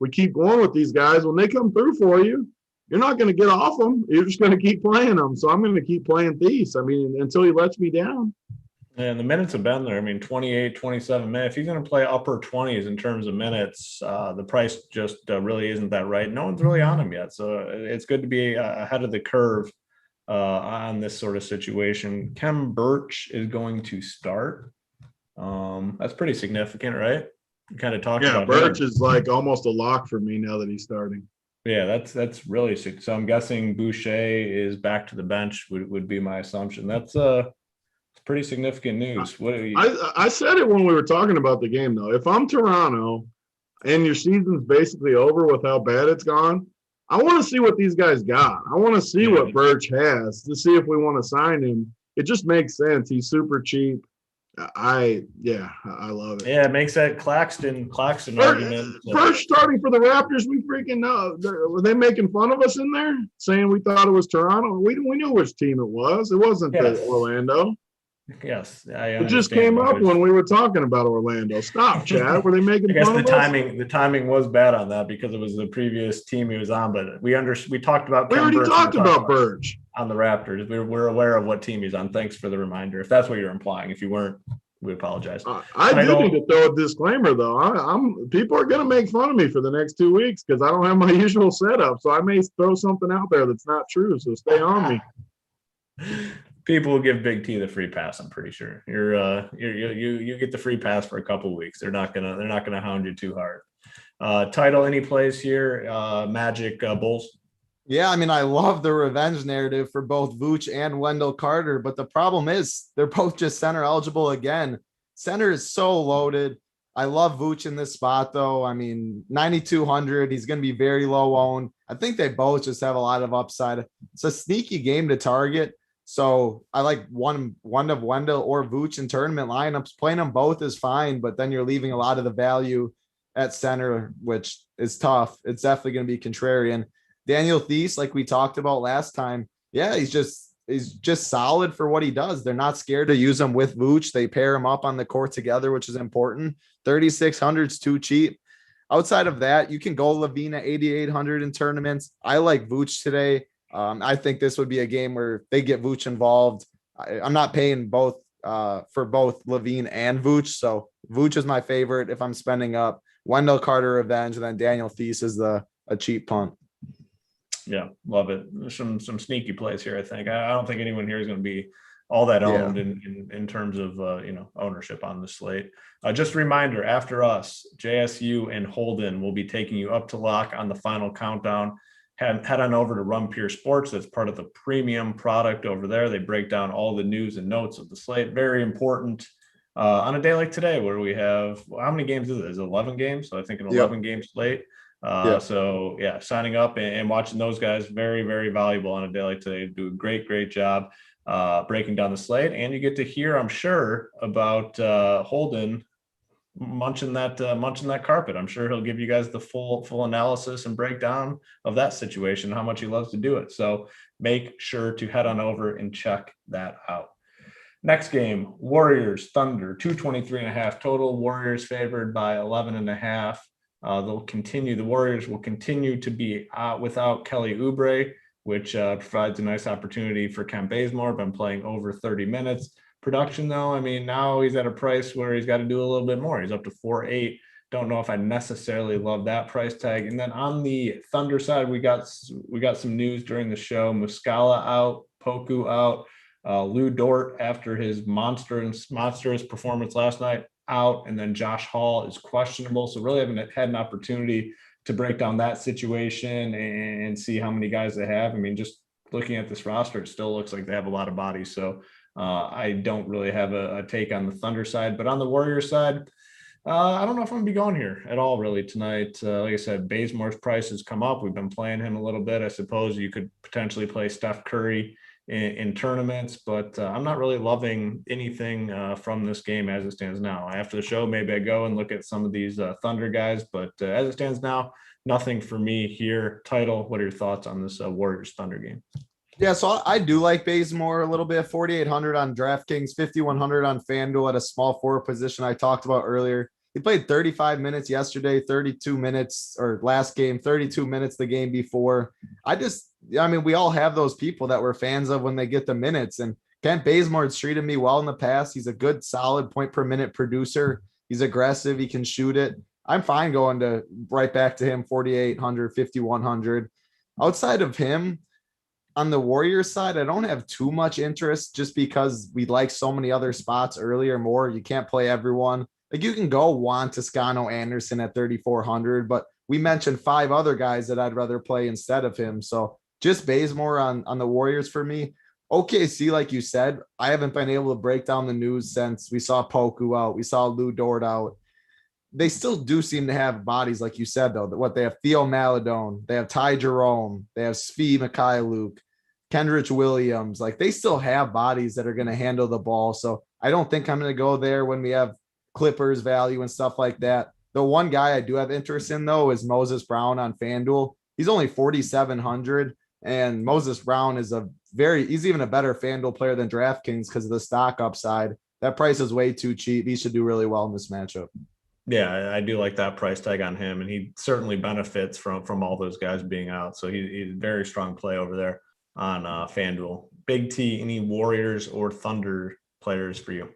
We keep going with these guys. When they come through for you, you're not going to get off them. You're just going to keep playing them. So I'm going to keep playing Thies. I mean, until he lets me down.
And the minutes have been there. I mean, 28, 27 minutes. If he's going to play upper 20s in terms of minutes, the price just really isn't that right. No one's really on him yet. So it's good to be ahead of the curve on this sort of situation. Khem Birch is going to start. That's pretty significant, right? You kind of talked about
Birch is like almost a lock for me now that he's starting.
Yeah, that's really sick. So I'm guessing Boucher is back to the bench would be my assumption. That's pretty significant news. What are you?
I said it when we were talking about the game, though. If I'm Toronto and your season's basically over with how bad it's gone, I want to see what these guys got. I want to see what Birch has to see if we want to sign him. It just makes sense. He's super cheap. I love it.
Yeah, it makes that Claxton argument.
First starting for the Raptors, we freaking know. Were they making fun of us in there, saying we thought it was Toronto? We knew which team it was. It wasn't the Orlando.
Yes,
it just came up when we were talking about Orlando. Stop, Chad. Were they making fun of us?
The timing was bad on that because it was the previous team he was on, but we talked about.
We already talked about Burge
on the Raptors. We're aware of what team he's on. Thanks for the reminder. If that's what you're implying, if you weren't, we apologize.
I do need to throw a disclaimer though. People are going to make fun of me for the next 2 weeks because I don't have my usual setup, so I may throw something out there that's not true. So stay on me.
People will give Big T the free pass. I'm pretty sure you get the free pass for a couple of weeks. They're not gonna hound you too hard. Title, any plays here? Magic Bulls.
Yeah, I mean, I love the revenge narrative for both Vooch and Wendell Carter, but the problem is they're both just center eligible again. Center is so loaded. I love Vooch in this spot, though. I mean, 9,200. He's going to be very low owned. I think they both just have a lot of upside. It's a sneaky game to target. So I like one of Wendell or Vooch in tournament lineups. Playing them both is fine, but then you're leaving a lot of the value at center, which is tough. It's definitely going to be contrarian. Daniel Theis, like we talked about last time, yeah, he's just solid for what he does. They're not scared to use him with Vooch. They pair him up on the court together, which is important. 3,600 is too cheap. Outside of that, you can go Levine at 8,800 in tournaments. I like Vooch today. I think this would be a game where they get Vooch involved. I'm not paying both for both Levine and Vooch, so Vooch is my favorite if I'm spending up. Wendell Carter revenge, and then Daniel Theis is a cheap punt.
Yeah, love it. There's some sneaky plays here. I think I don't think anyone here is going to be all that owned in terms of ownership on the slate. Just a reminder: after us, JSU and Holden will be taking you up to lock on the final countdown. Head on over to Run Pure Sports. That's part of the premium product over there. They break down all the news and notes of the slate. Very important on a day like today, where we have how many games is it? Is it 11 games? So I think an 11 game slate. So yeah, signing up and watching those guys, very, very valuable on a day like today. Do a great job breaking down the slate, and you get to hear, I'm sure, about Holden munching that carpet. I'm sure he'll give you guys the full analysis and breakdown of that situation, how much he loves to do it. So make sure to head on over and check that out. Next game, Warriors Thunder, 223.5 total. Warriors favored by 11.5. The Warriors will continue to be without Kelly Oubre, which provides a nice opportunity for Kent Bazemore. Been playing over 30 minutes. Production, though, I mean, now he's at a price where he's got to do a little bit more. He's up to 4.8. Don't know if I necessarily love that price tag. And then on the Thunder side, we got some news during the show. Muscala out, Poku out, Lou Dort after his monstrous performance last night out, and then Josh Hall is questionable. So really haven't had an opportunity to break down that situation and see how many guys they have. I mean, just looking at this roster, it still looks like they have a lot of bodies. So I don't really have a take on the Thunder side, but on the Warriors side, I don't know if I'm gonna be going here at all really tonight. Like I said, Bazemore's price has come up. We've been playing him a little bit. I suppose you could potentially play Steph Curry in tournaments, but I'm not really loving anything from this game as it stands now. After the show, maybe I go and look at some of these Thunder guys, but as it stands now, nothing for me here. Title, what are your thoughts on this Warriors Thunder game?
Yeah, so I do like Bazemore a little bit. 4,800 on DraftKings, 5,100 on FanDuel at a small forward position I talked about earlier. He played 35 minutes yesterday, 32 minutes or last game, 32 minutes the game before. I mean, we all have those people that we're fans of when they get the minutes. And Kent Bazemore has treated me well in the past. He's a good, solid point per minute producer. He's aggressive. He can shoot it. I'm fine going to right back to him, 4,800, 5,100. Outside of him, on the Warriors side, I don't have too much interest just because we like so many other spots earlier more. You can't play everyone. Like you can go Juan Toscano Anderson at 3,400, but we mentioned 5 other guys that I'd rather play instead of him. So just Bazemore on the Warriors for me. OKC, like you said, I haven't been able to break down the news since we saw Poku out. We saw Lou Dort out. They still do seem to have bodies, like you said, though. What they have Theo Maladone, they have Ty Jerome, they have Svi Mikhailuk. Kendrick Williams. Like they still have bodies that are going to handle the ball. So I don't think I'm going to go there when we have Clippers value and stuff like that. The one guy I do have interest in though is Moses Brown on FanDuel. He's only 4,700, and Moses Brown is he's even a better FanDuel player than DraftKings because of the stock upside. That price is way too cheap. He should do really well in this matchup.
Yeah, I do like that price tag on him, and he certainly benefits from all those guys being out. So he's a very strong play over there on FanDuel. Big T, any Warriors or Thunder players for you?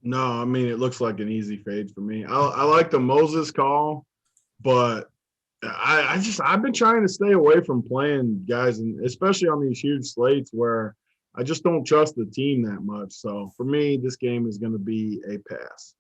No, I mean, it looks like an easy fade for me. I like the Moses call, but I've been trying to stay away from playing guys, and especially on these huge slates where I just don't trust the team that much. So for me, this game is going to be a pass.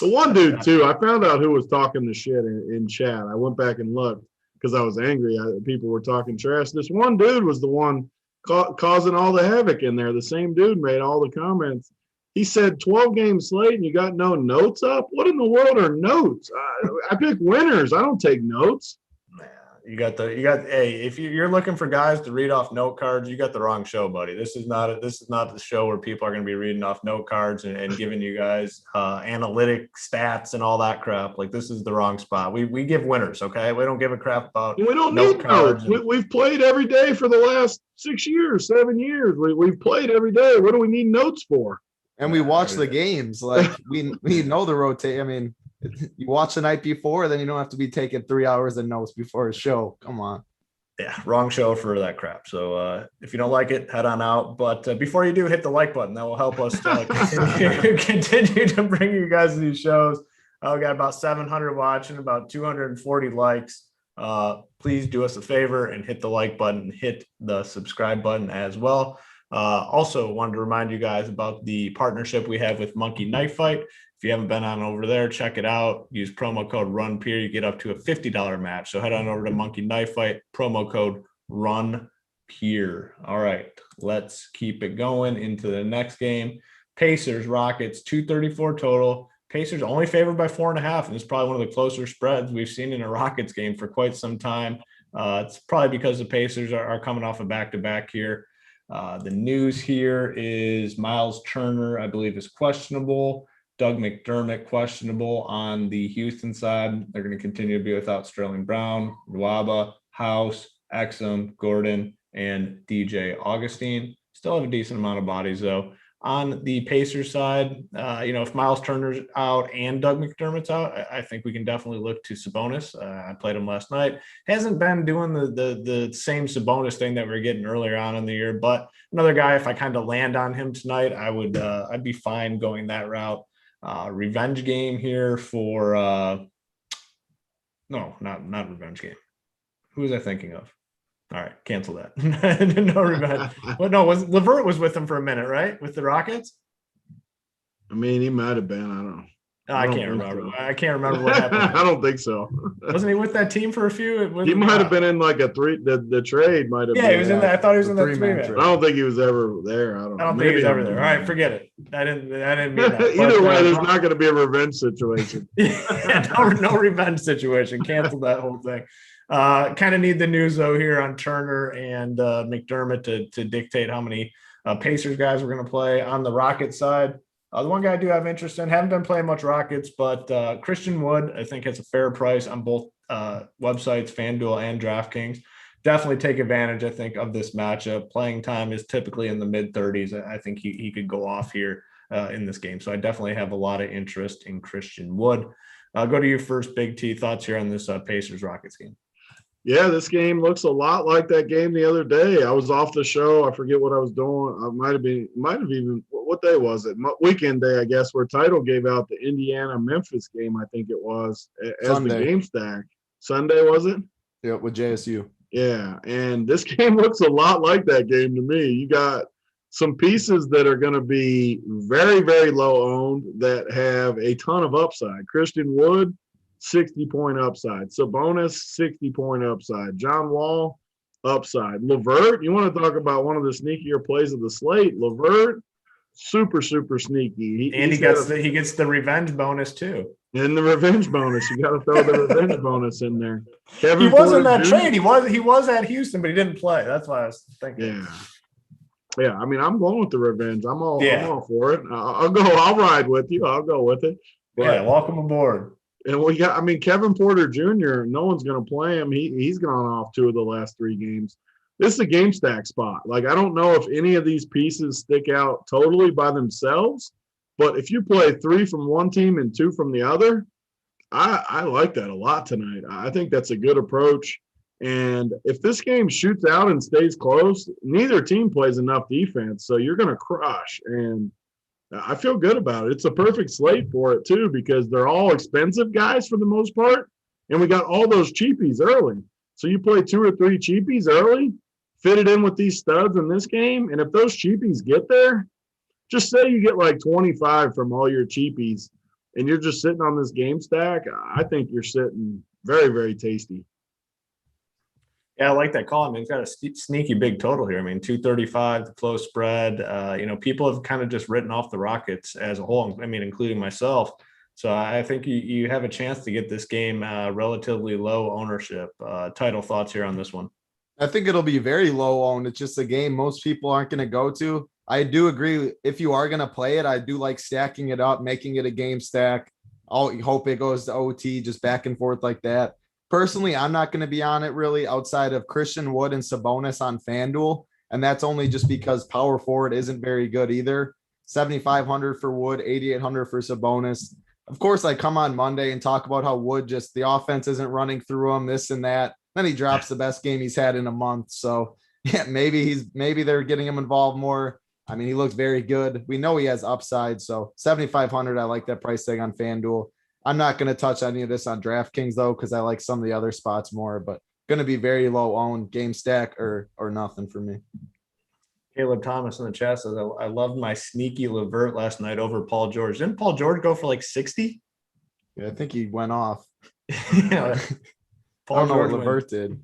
The one dude, too, I found out who was talking the shit in chat. I went back and looked because I was angry. People were talking trash. This one dude was the one causing all the havoc in there. The same dude made all the comments. He said 12-game slate and you got no notes up? What in the world are notes? I pick winners. I don't take notes.
Hey, if you're looking for guys to read off note cards, you got the wrong show, buddy. This is not the show where people are going to be reading off note cards and giving you guys analytic stats and all that crap. Like, this is the wrong spot. We give winners, okay? We don't give a crap about.
We don't need notes. We've played every day for the last 6 years, 7 years. We've played every day. What do we need notes for?
And we watch the games. Like we know the rotate. I mean, you watch the night before, then you don't have to be taking 3 hours of notes before a show. Come on.
Yeah, wrong show for that crap. So if you don't like it, head on out. But before you do, hit the like button. That will help us continue to bring you guys these shows. We got about 700 watching, about 240 likes. Please do us a favor and hit the like button, hit the subscribe button as well. Also wanted to remind you guys about the partnership we have with Monkey Knife Fight. If you haven't been on over there, check it out. Use promo code RUNPEER. You get up to a $50 match. So head on over to Monkey Knife Fight, promo code RUNPEER. All right, let's keep it going into the next game. Pacers, Rockets, 234 total. Pacers only favored by 4.5, and it's probably one of the closer spreads we've seen in a Rockets game for quite some time. It's probably because the Pacers are coming off a back-to-back here. The news here is Miles Turner, I believe, is questionable. Doug McDermott, questionable on the Houston side. They're going to continue to be without Sterling Brown, Nwaba, House, Exum, Gordon, and DJ Augustine. Still have a decent amount of bodies, though. On the Pacers side, if Miles Turner's out and Doug McDermott's out, I think we can definitely look to Sabonis. I played him last night. Hasn't been doing the same Sabonis thing that we were getting earlier on in the year, but another guy, if I kind of land on him tonight, I'd be fine going that route. Revenge game here for no, not revenge game. Who was I thinking of? All right, cancel that. No revenge. Well, no, LeVert was with them for a minute, right? With the Rockets?
I mean, he might have been. I don't know.
I can't remember. So. I can't remember what happened.
I don't think so.
Wasn't he with that team for a few?
He might have been in like a three. The trade might have.
Yeah, he was in that. I thought he was in that three-man
trade. I don't think he was ever there. I don't
think he was ever there. All right, forget it. I didn't mean that.
Either way, there's not going to be a revenge situation.
No revenge situation. Cancel that whole thing. Kind of need the news though here on Turner and McDermott to dictate how many Pacers guys we're going to play. On the Rockets side, the one guy I do have interest in, haven't been playing much Rockets, but Christian Wood, I think, has a fair price on both websites, FanDuel and DraftKings. Definitely take advantage, I think, of this matchup. Playing time is typically in the mid-30s. I think he could go off here in this game. So I definitely have a lot of interest in Christian Wood. I'll go to you first, Big T. Thoughts here on this Pacers-Rockets game?
Yeah, this game looks a lot like that game the other day. I was off the show. I forget what I was doing. I might have even, what day was it? Weekend day, I guess, where Title gave out the Indiana-Memphis game, I think it was, as Sunday. The game stack. Sunday, was it?
Yeah, with JSU.
Yeah, and this game looks a lot like that game to me. You got some pieces that are going to be very, very low owned that have a ton of upside. Christian Wood, 60-point upside. Sabonis, 60-point upside. John Wall, upside. LeVert, you want to talk about one of the sneakier plays of the slate. LeVert, super, super sneaky.
He gets the revenge bonus too.
And the revenge bonus. You got to throw the revenge bonus in there.
He was in that trade. He was at Houston, but he didn't play. That's why I was thinking.
Yeah. Yeah, I mean, I'm going with the revenge. I'm all for it. I'll ride with you. I'll go with it.
But, yeah, welcome aboard.
And we got, I mean, Kevin Porter Jr., no one's going to play him. He's gone off 2 of the last 3 games. This is a game stack spot. Like, I don't know if any of these pieces stick out totally by themselves, but if you play 3 from one team and 2 from the other, I like that a lot tonight. I think that's a good approach. And if this game shoots out and stays close, neither team plays enough defense, so you're going to crush. And I feel good about it. It's a perfect slate for it, too, because they're all expensive guys for the most part, and we got all those cheapies early. So you play 2 or 3 cheapies early, fit it in with these studs in this game, and if those cheapies get there, just say you get like 25 from all your cheapies, and you're just sitting on this game stack, I think you're sitting very, very tasty.
Yeah, I like that call. I mean, it's got a sneaky big total here. I mean, 235, the close spread. People have kind of just written off the Rockets as a whole. I mean, including myself. So I think you have a chance to get this game relatively low ownership. Title thoughts here on this one?
I think it'll be very low owned. It's just a game most people aren't going to go to. I do agree. If you are going to play it, I do like stacking it up, making it a game stack. I'll hope it goes to OT, just back and forth like that. Personally, I'm not going to be on it really outside of Christian Wood and Sabonis on FanDuel. And that's only just because power forward isn't very good either. 7,500 for Wood, 8,800 for Sabonis. Of course, I come on Monday and talk about how Wood just the offense isn't running through him, this and that. Then he drops the best game he's had in a month. So yeah, maybe they're getting him involved more. I mean, he looks very good. We know he has upside. So 7,500, I like that price tag on FanDuel. I'm not going to touch any of this on DraftKings though, because I like some of the other spots more, but going to be very low owned game stack or nothing for me.
Caleb Thomas in the chat says, I loved my sneaky Levert last night over Paul George. Didn't Paul George go for like 60?
Yeah, I think he went off.
Yeah.
Paul George Levert did.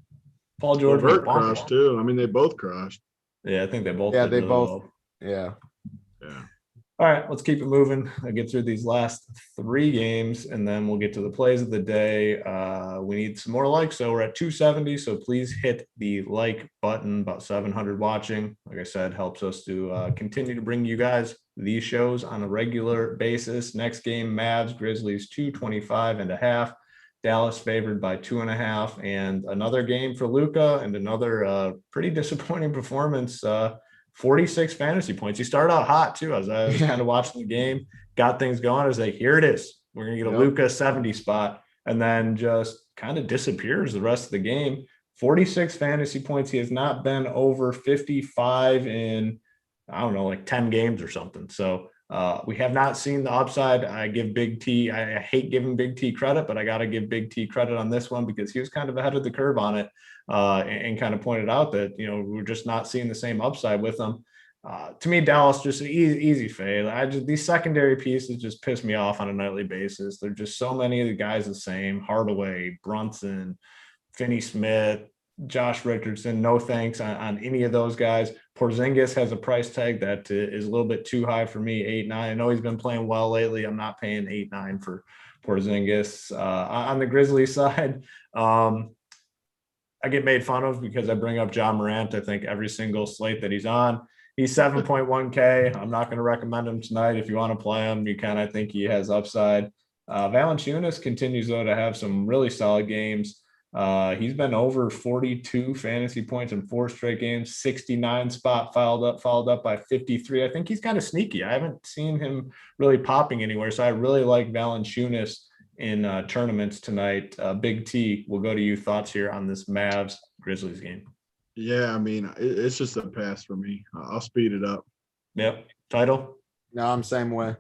Paul George
Levert crushed too. I mean, they both crushed.
Yeah, I think they both.
Yeah,
did
they
really
both.
well.
Yeah.
Yeah.
All right, let's keep it moving. I'll get through these last 3 games, and then we'll get to the plays of the day. We need some more likes, so we're at 270, so please hit the like button. About 700 watching. Like I said, helps us to continue to bring you guys these shows on a regular basis. Next game, Mavs, Grizzlies, 225.5. Dallas favored by 2.5, and another game for Luka, and another pretty disappointing performance. 46 fantasy points. He started out hot too. As I was kind of watching the game, got things going. I was like, here it is. We're gonna get a Luka 70 spot, and then just kind of disappears the rest of the game. 46 fantasy points. He has not been over 55 in, I don't know, like 10 games or something. So we have not seen the upside. I give Big T, I hate giving Big T credit, but I got to give Big T credit on this one because he was kind of ahead of the curve on it and kind of pointed out that, we're just not seeing the same upside with them. To me, Dallas just an easy fade. These secondary pieces just piss me off on a nightly basis. They're just so many of the guys the same. Hardaway, Brunson, Finney Smith, Josh Richardson, no thanks on any of those guys. Porzingis has a price tag that is a little bit too high for me, 8-9. I know he's been playing well lately. I'm not paying 8-9 for Porzingis. On the Grizzlies side, I get made fun of because I bring up John Morant. I think every single slate that he's on, he's 7.1K. I'm not going to recommend him tonight. If you want to play him, you kind of think he has upside. Valanciunas continues, though, to have some really solid games. He's been over 42 fantasy points in 4 straight games, 69 spot followed up by 53. I think he's kind of sneaky. I haven't seen him really popping anywhere. So I really like Valanciunas in tournaments tonight. Big T, we'll go to you. Thoughts here on this Mavs Grizzlies game?
Yeah, I mean, it's just a pass for me. I'll speed it up.
Yep. Title?
No, I'm same way.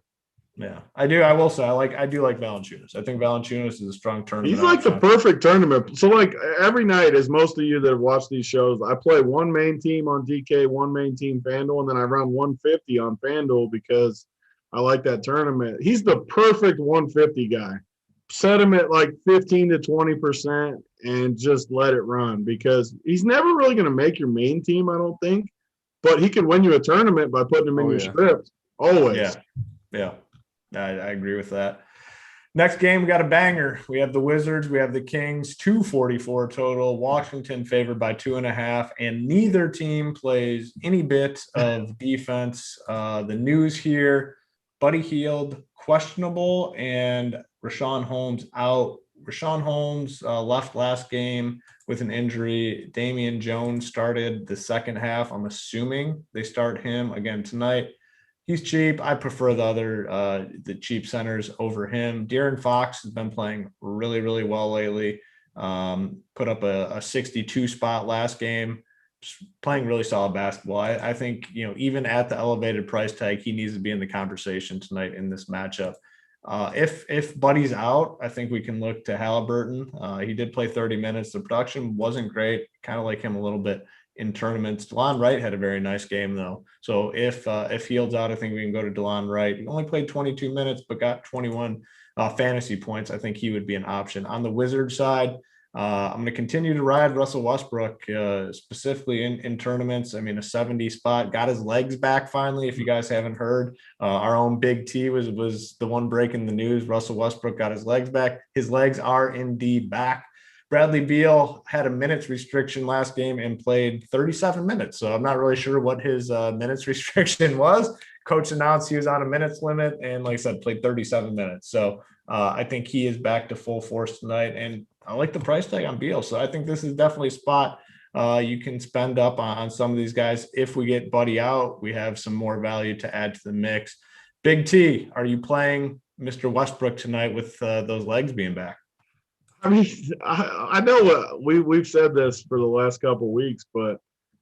Yeah, I do. I will say I do like Valanciunas. I think Valanciunas is a strong tournament.
He's like the perfect tournament. So like every night, as most of you that have watched these shows, I play one main team on DK, one main team FanDuel, and then I run 150 on FanDuel because I like that tournament. He's the perfect 150 guy. Set him at like 15 to 20% and just let it run because he's never really going to make your main team, I don't think, but he could win you a tournament by putting him in your script always.
Yeah. I agree with that. Next game, we got a banger. We have the Wizards. We have the Kings, 244 total. Washington favored by 2.5, and neither team plays any bit of defense. The news here, Buddy Hield, questionable, and Rashawn Holmes out. Rashawn Holmes left last game with an injury. Damian Jones started the second half. I'm assuming they start him again tonight. He's cheap. I prefer the cheap centers over him. De'Aaron Fox has been playing really, really well lately. Put up a 62 spot last game. Just playing really solid basketball. I think, even at the elevated price tag, he needs to be in the conversation tonight in this matchup. If Buddy's out, I think we can look to Halliburton. He did play 30 minutes. The production wasn't great. Kind of like him a little bit in tournaments. DeLon Wright had a very nice game though. So if Hield's out, I think we can go to DeLon Wright. He only played 22 minutes, but got 21 fantasy points. I think he would be an option. On the Wizards side, I'm going to continue to ride Russell Westbrook, specifically in tournaments. I mean, a 70 spot, got his legs back finally. If you guys haven't heard, our own Big T was the one breaking the news. Russell Westbrook got his legs back. His legs are indeed back. Bradley Beal had a minutes restriction last game and played 37 minutes. So I'm not really sure what his minutes restriction was. Coach announced he was on a minutes limit and, like I said, played 37 minutes. So I think he is back to full force tonight. And I like the price tag on Beal. So I think this is definitely a spot you can spend up on some of these guys. If we get Buddy out, we have some more value to add to the mix. Big T, are you playing Mr. Westbrook tonight with those legs being back?
I mean, I know we've said this for the last couple of weeks, but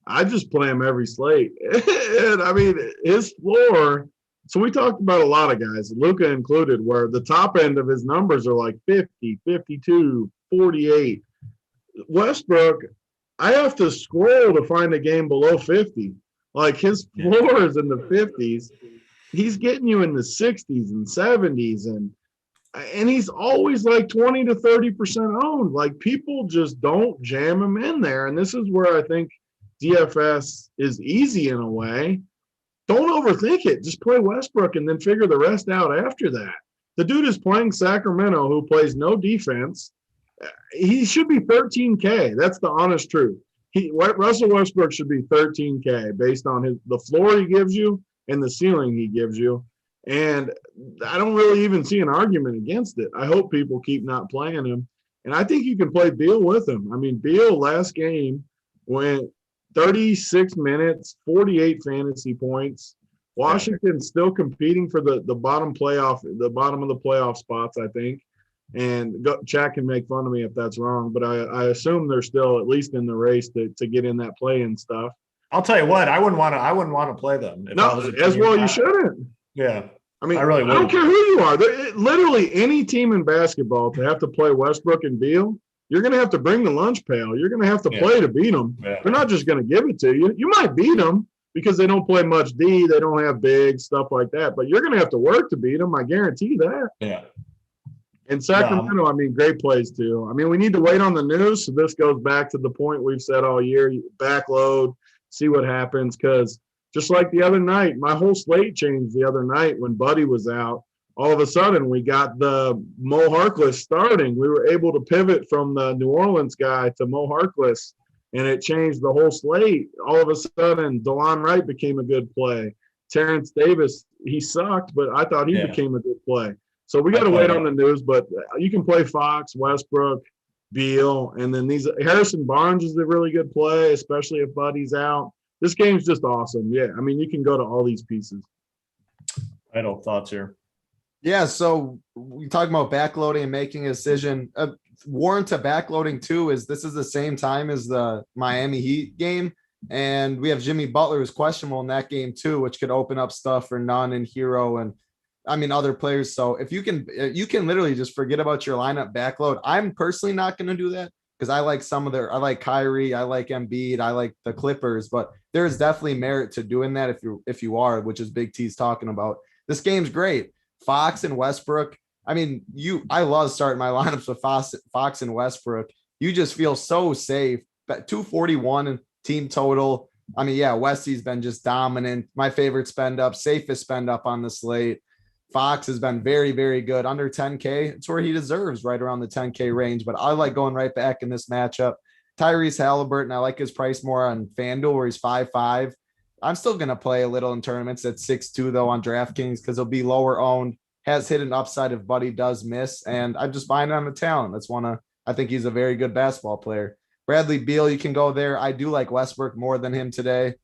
I just play him every slate. And I mean, his floor. So we talked about a lot of guys, Luka included, where the top end of his numbers are like 50, 52, 48. Westbrook, I have to scroll to find a game below 50. Like his floor is in the 50s. He's getting you in the 60s and 70s, and he's always like 20 to 30% owned. Like people just don't jam him in there. And this is where I think DFS is easy in a way. Don't overthink it. Just play Westbrook and then figure the rest out after that. The dude is playing Sacramento, who plays no defense. He should be 13K. That's the honest truth. Russell Westbrook should be 13K based on the floor he gives you and the ceiling he gives you. And I don't really even see an argument against it. I hope people keep not playing him. And I think you can play Beal with him. I mean, Beal last game went 36 minutes, 48 fantasy points. Washington's still competing for the bottom of the playoff spots, I think. And Chad can make fun of me if that's wrong, but I assume they're still at least in the race to get in that play-in stuff.
I'll tell you what, I wouldn't want to play them.
As well, you shouldn't.
Yeah.
I mean,
I
don't care who you are. Literally any team in basketball to have to play Westbrook and Beal, you're going to have to bring the lunch pail. You're going to have to play to beat them. Yeah. They're not just going to give it to you. You might beat them because they don't play much D. They don't have big stuff like that. But you're going to have to work to beat them. I guarantee that.
Yeah.
And Sacramento, I mean, great plays too. I mean, we need to wait on the news. So this goes back to the point we've said all year, backload, see what happens. Because just like the other night, my whole slate changed the other night when Buddy was out. All of a sudden, we got the Mo Harkless starting. We were able to pivot from the New Orleans guy to Mo Harkless, and it changed the whole slate. All of a sudden, DeLon Wright became a good play. Terrence Davis, he sucked, but I thought he became a good play. So we got to wait on the news, but you can play Fox, Westbrook, Beal, and then Harrison Barnes is a really good play, especially if Buddy's out. This game's just awesome. Yeah, I mean, you can go to all these pieces.
Idle thoughts here.
Yeah, so we talk about backloading and making a decision. Warrant to backloading too this is the same time as the Miami Heat game, and we have Jimmy Butler who's questionable in that game too, which could open up stuff for Nunn and Hero and other players. So if you can literally just forget about your lineup backload. I'm personally not going to do that because I like I like Kyrie, I like Embiid, I like the Clippers, but there's definitely merit to doing that if you are, which is Big T's talking about. This game's great. Fox and Westbrook. I mean, I love starting my lineups with Fox and Westbrook. You just feel so safe. But 241 team total. I mean, yeah, Westy's been just dominant. My favorite spend up, safest spend up on the slate. Fox has been very, very good. Under 10K, it's where he deserves, right around the 10K range. But I like going right back in this matchup. Tyrese Halliburton, I like his price more on FanDuel where he's 5.5. I'm still going to play a little in tournaments at 6.2 though on DraftKings because he'll be lower owned, has hit an upside if Buddy does miss. And I'm just buying on the talent. I think he's a very good basketball player. Bradley Beal, you can go there. I do like Westbrook more than him today.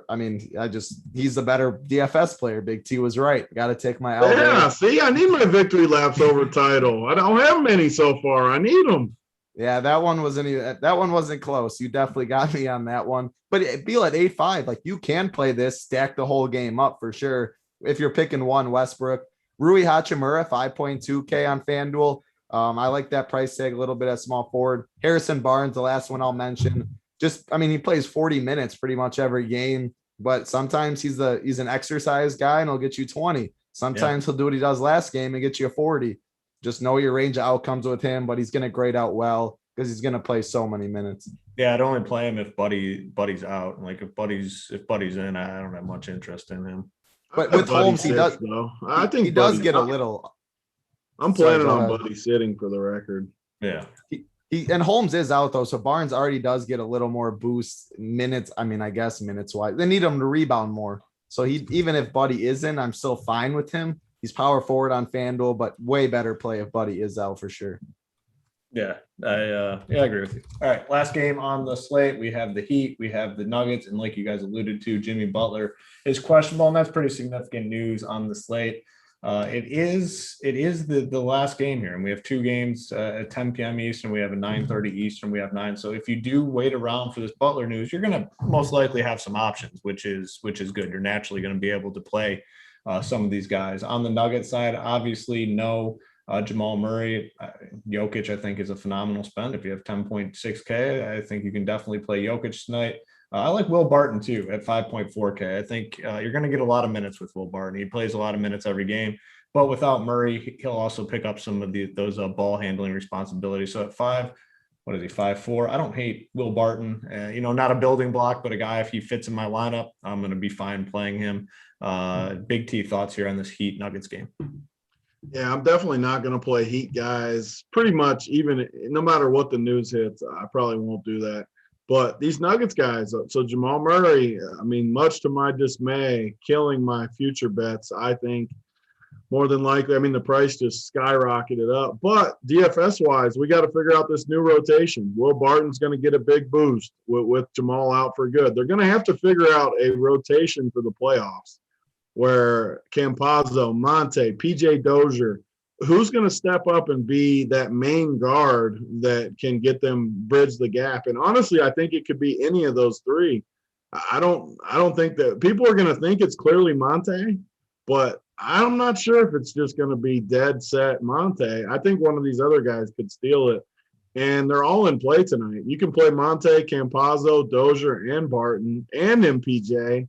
He's the better DFS player. Big T was right. Got to take my L.
Yeah, see, I need my victory laps over title. I don't have many so far. I need them.
Yeah, that one wasn't close. You definitely got me on that one. But Beal at 8.5, like you can play this, stack the whole game up for sure. If you're picking one, Westbrook. Rui Hachimura, 5.2K on FanDuel. I like that price tag a little bit at small forward. Harrison Barnes, the last one I'll mention. He plays 40 minutes pretty much every game, but sometimes he's an exercise guy and he'll get you 20. Sometimes he'll do what he does last game and get you a 40. Just know your range of outcomes with him, but he's going to grade out well because he's going to play so many minutes.
Yeah, I'd only play him if Buddy's out. Like if Buddy's in, I don't have much interest in him.
But with Holmes, he does.
Though. I think
he does get a little.
I'm planning on Buddy sitting for the record.
Yeah.
And Holmes is out though, so Barnes already does get a little more boost minutes. I guess minutes wise, they need him to rebound more. So even if Buddy isn't, I'm still fine with him. He's power forward on FanDuel, but way better play if Buddy is out for sure.
Yeah, I agree with you. All right, last game on the slate, we have the Heat, we have the Nuggets, and like you guys alluded to, Jimmy Butler is questionable, and that's pretty significant news on the slate. It is the last game here, and we have two games at 10 p.m. Eastern. We have a 9:30 Eastern. We have 9. So if you do wait around for this Butler news, you're going to most likely have some options, which is good. You're naturally going to be able to play some of these guys. On the Nuggets side, obviously, no Jamal Murray. Jokic, I think, is a phenomenal spend. If you have 10.6K, I think you can definitely play Jokic tonight. I like Will Barton too at 5.4K. I think you're going to get a lot of minutes with Will Barton. He plays a lot of minutes every game, but without Murray, he'll also pick up some of those ball handling responsibilities. So at 5.4, I don't hate Will Barton. Not a building block, but a guy, if he fits in my lineup, I'm going to be fine playing him. Big T, thoughts here on this Heat Nuggets game?
Yeah, I'm definitely not going to play Heat guys. Pretty much, even no matter what the news hits, I probably won't do that. But these Nuggets guys, so Jamal Murray, much to my dismay, killing my future bets, I think, more than likely. The price just skyrocketed up. But DFS-wise, we got to figure out this new rotation. Will Barton's going to get a big boost with Jamal out for good. They're going to have to figure out a rotation for the playoffs where Campazzo, Monte, PJ Dozier, who's going to step up and be that main guard that can get them bridge the gap? And honestly, I think it could be any of those three. I don't think that people are going to think it's clearly Monte, but I'm not sure if it's just going to be dead set Monte. I think one of these other guys could steal it. And they're all in play tonight. You can play Monte, Campazzo, Dozier, and Barton, and MPJ.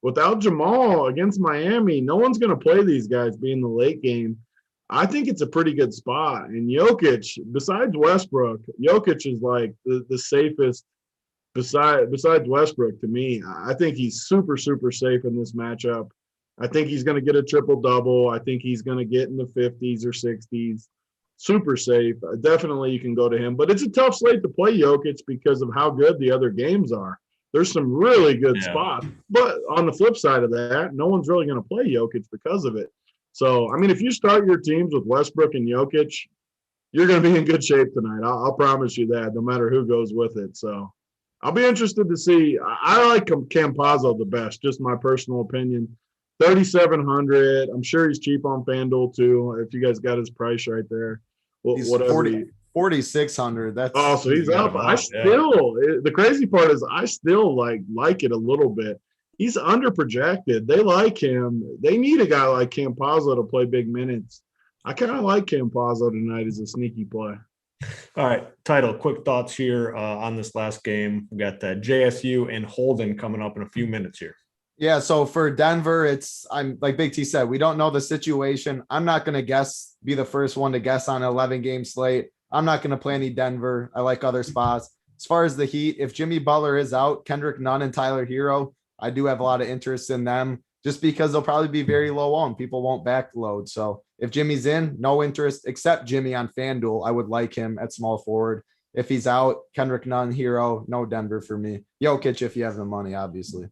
Without Jamal against Miami, no one's going to play these guys being the late game. I think it's a pretty good spot. And Jokic, besides Westbrook, Jokic is like the safest besides Westbrook to me. I think he's super, super safe in this matchup. I think he's going to get a triple-double. I think he's going to get in the 50s or 60s. Super safe. Definitely you can go to him. But it's a tough slate to play Jokic because of how good the other games are. There's some really good spots. But on the flip side of that, no one's really going to play Jokic because of it. So, if you start your teams with Westbrook and Jokic, you're going to be in good shape tonight. I'll promise you that, no matter who goes with it. So, I'll be interested to see. I like Campazzo the best, just my personal opinion. 3,700. I'm sure he's cheap on FanDuel too. If you guys got his price right there,
he's 4,600. That's
so he's up. The crazy part is I still like it a little bit. He's under projected. They like him. They need a guy like Campazzo to play big minutes. I kind of like Campazzo tonight as a sneaky play.
All right, Title, quick thoughts here on this last game. We got JSU and Holden coming up in a few minutes here.
Yeah, so for Denver, I'm like Big T said, we don't know the situation. I'm not going to be the first one to guess on an 11-game slate. I'm not going to play any Denver. I like other spots. As far as the Heat, if Jimmy Butler is out, Kendrick Nunn and Tyler Hero, I do have a lot of interest in them just because they'll probably be very low on. People won't backload. So if Jimmy's in, no interest except Jimmy on FanDuel. I would like him at small forward. If he's out, Kendrick Nunn, hero, no Denver for me. Jokic if you have the money, obviously.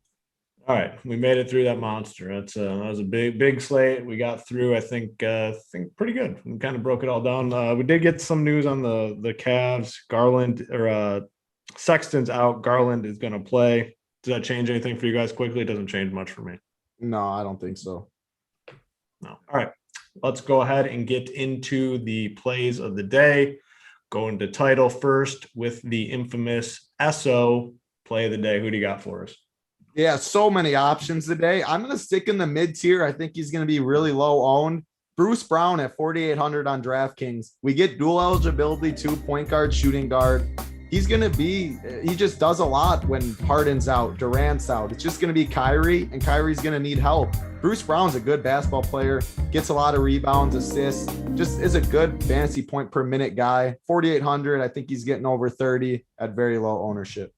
All right, we made it through that monster. That was a big slate. We got through, I think pretty good. We kind of broke it all down. We did get some news on the Cavs. Garland or Sexton's out. Garland is going to play. Does that change anything for you guys quickly? It doesn't change much for me.
No, I don't think so.
No. All right, let's go ahead and get into the plays of the day. Going to title first with the infamous SO play of the day. Who do you got for us?
Yeah, so many options today. I'm going to stick in the mid tier. I think he's going to be really low owned. Bruce Brown at 4,800 on DraftKings. We get dual eligibility to point guard, shooting guard. He's going to be, he just does a lot when Harden's out, Durant's out. It's just going to be Kyrie, and Kyrie's going to need help. Bruce Brown's a good basketball player, gets a lot of rebounds, assists, just is a good fantasy point per minute guy. 4,800. I think he's getting over 30 at very low ownership.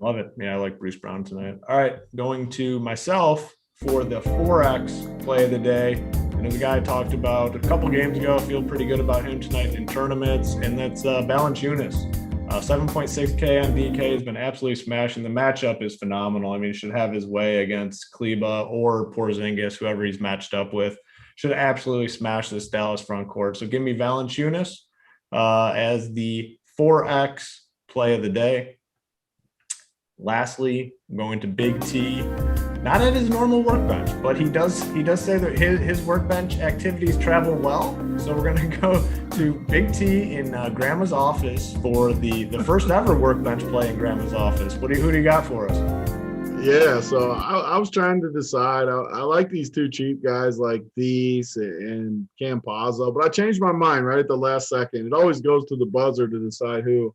Love it. Yeah, I like Bruce Brown tonight. All right, going to myself for the 4X play of the day. And the guy I talked about a couple games ago, I feel pretty good about him tonight in tournaments, and that's Valanciunas. 7.6K on DK has been absolutely smashing. The matchup is phenomenal. I mean, he should have his way against Kleba or Porzingis, whoever he's matched up with. Should absolutely smash this Dallas front court. So give me Valanciunas as the 4X play of the day. Lastly, I'm going to Big T, not at his normal workbench, but he does say that his workbench activities travel well. So we're going to go to Big T in Grandma's office for the first ever workbench play in Grandma's office. Who do you got for us?
Yeah, so I was trying to decide. I like these two cheap guys like these and Campazzo, but I changed my mind right at the last second. It always goes to the buzzer to decide who.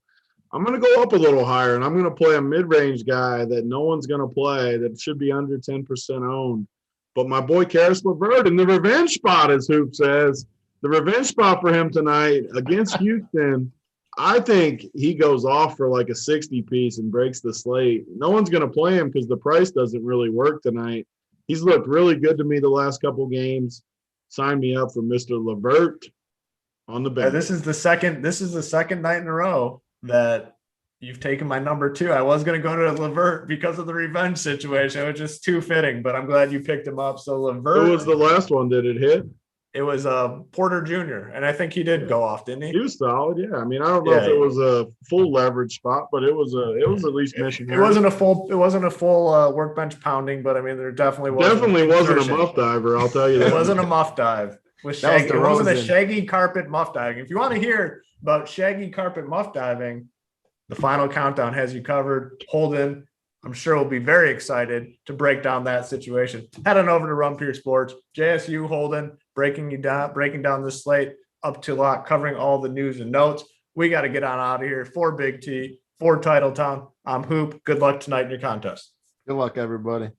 I'm going to go up a little higher, and I'm going to play a mid-range guy that no one's going to play that should be under 10% owned. But my boy Karis LeVert in the revenge spot, as Hoop says, the revenge spot for him tonight against Houston, I think he goes off for like a 60 piece and breaks the slate. No one's going to play him because the price doesn't really work tonight. He's looked really good to me the last couple games. Sign me up for Mr. LeVert on the bench.
This is the second night in a row that you've taken my number 2. I was going to go to LeVert because of the revenge situation. It was just too fitting, but I'm glad you picked him up. So LeVert.
Who was the last one? Did it hit?
It was Porter Jr., and I think he did go off, didn't he?
He was solid, yeah. I mean, I don't know if it was a full leverage spot, but it was at least mission.
It wasn't a full workbench pounding, but I mean, there definitely wasn't
a muff diver. I'll tell you that.
It wasn't a muff dive. It wasn't a shaggy carpet muff diving. If you want to hear about shaggy carpet muff diving, the final countdown has you covered. Holden, I'm sure will be very excited to break down that situation. Head on over to Run Pure Sports. JSU Holden breaking down this slate up to lock, covering all the news and notes. We got to get on out of here. For Big T, for Titletown, I'm Hoop. Good luck tonight in your contest.
Good luck, everybody.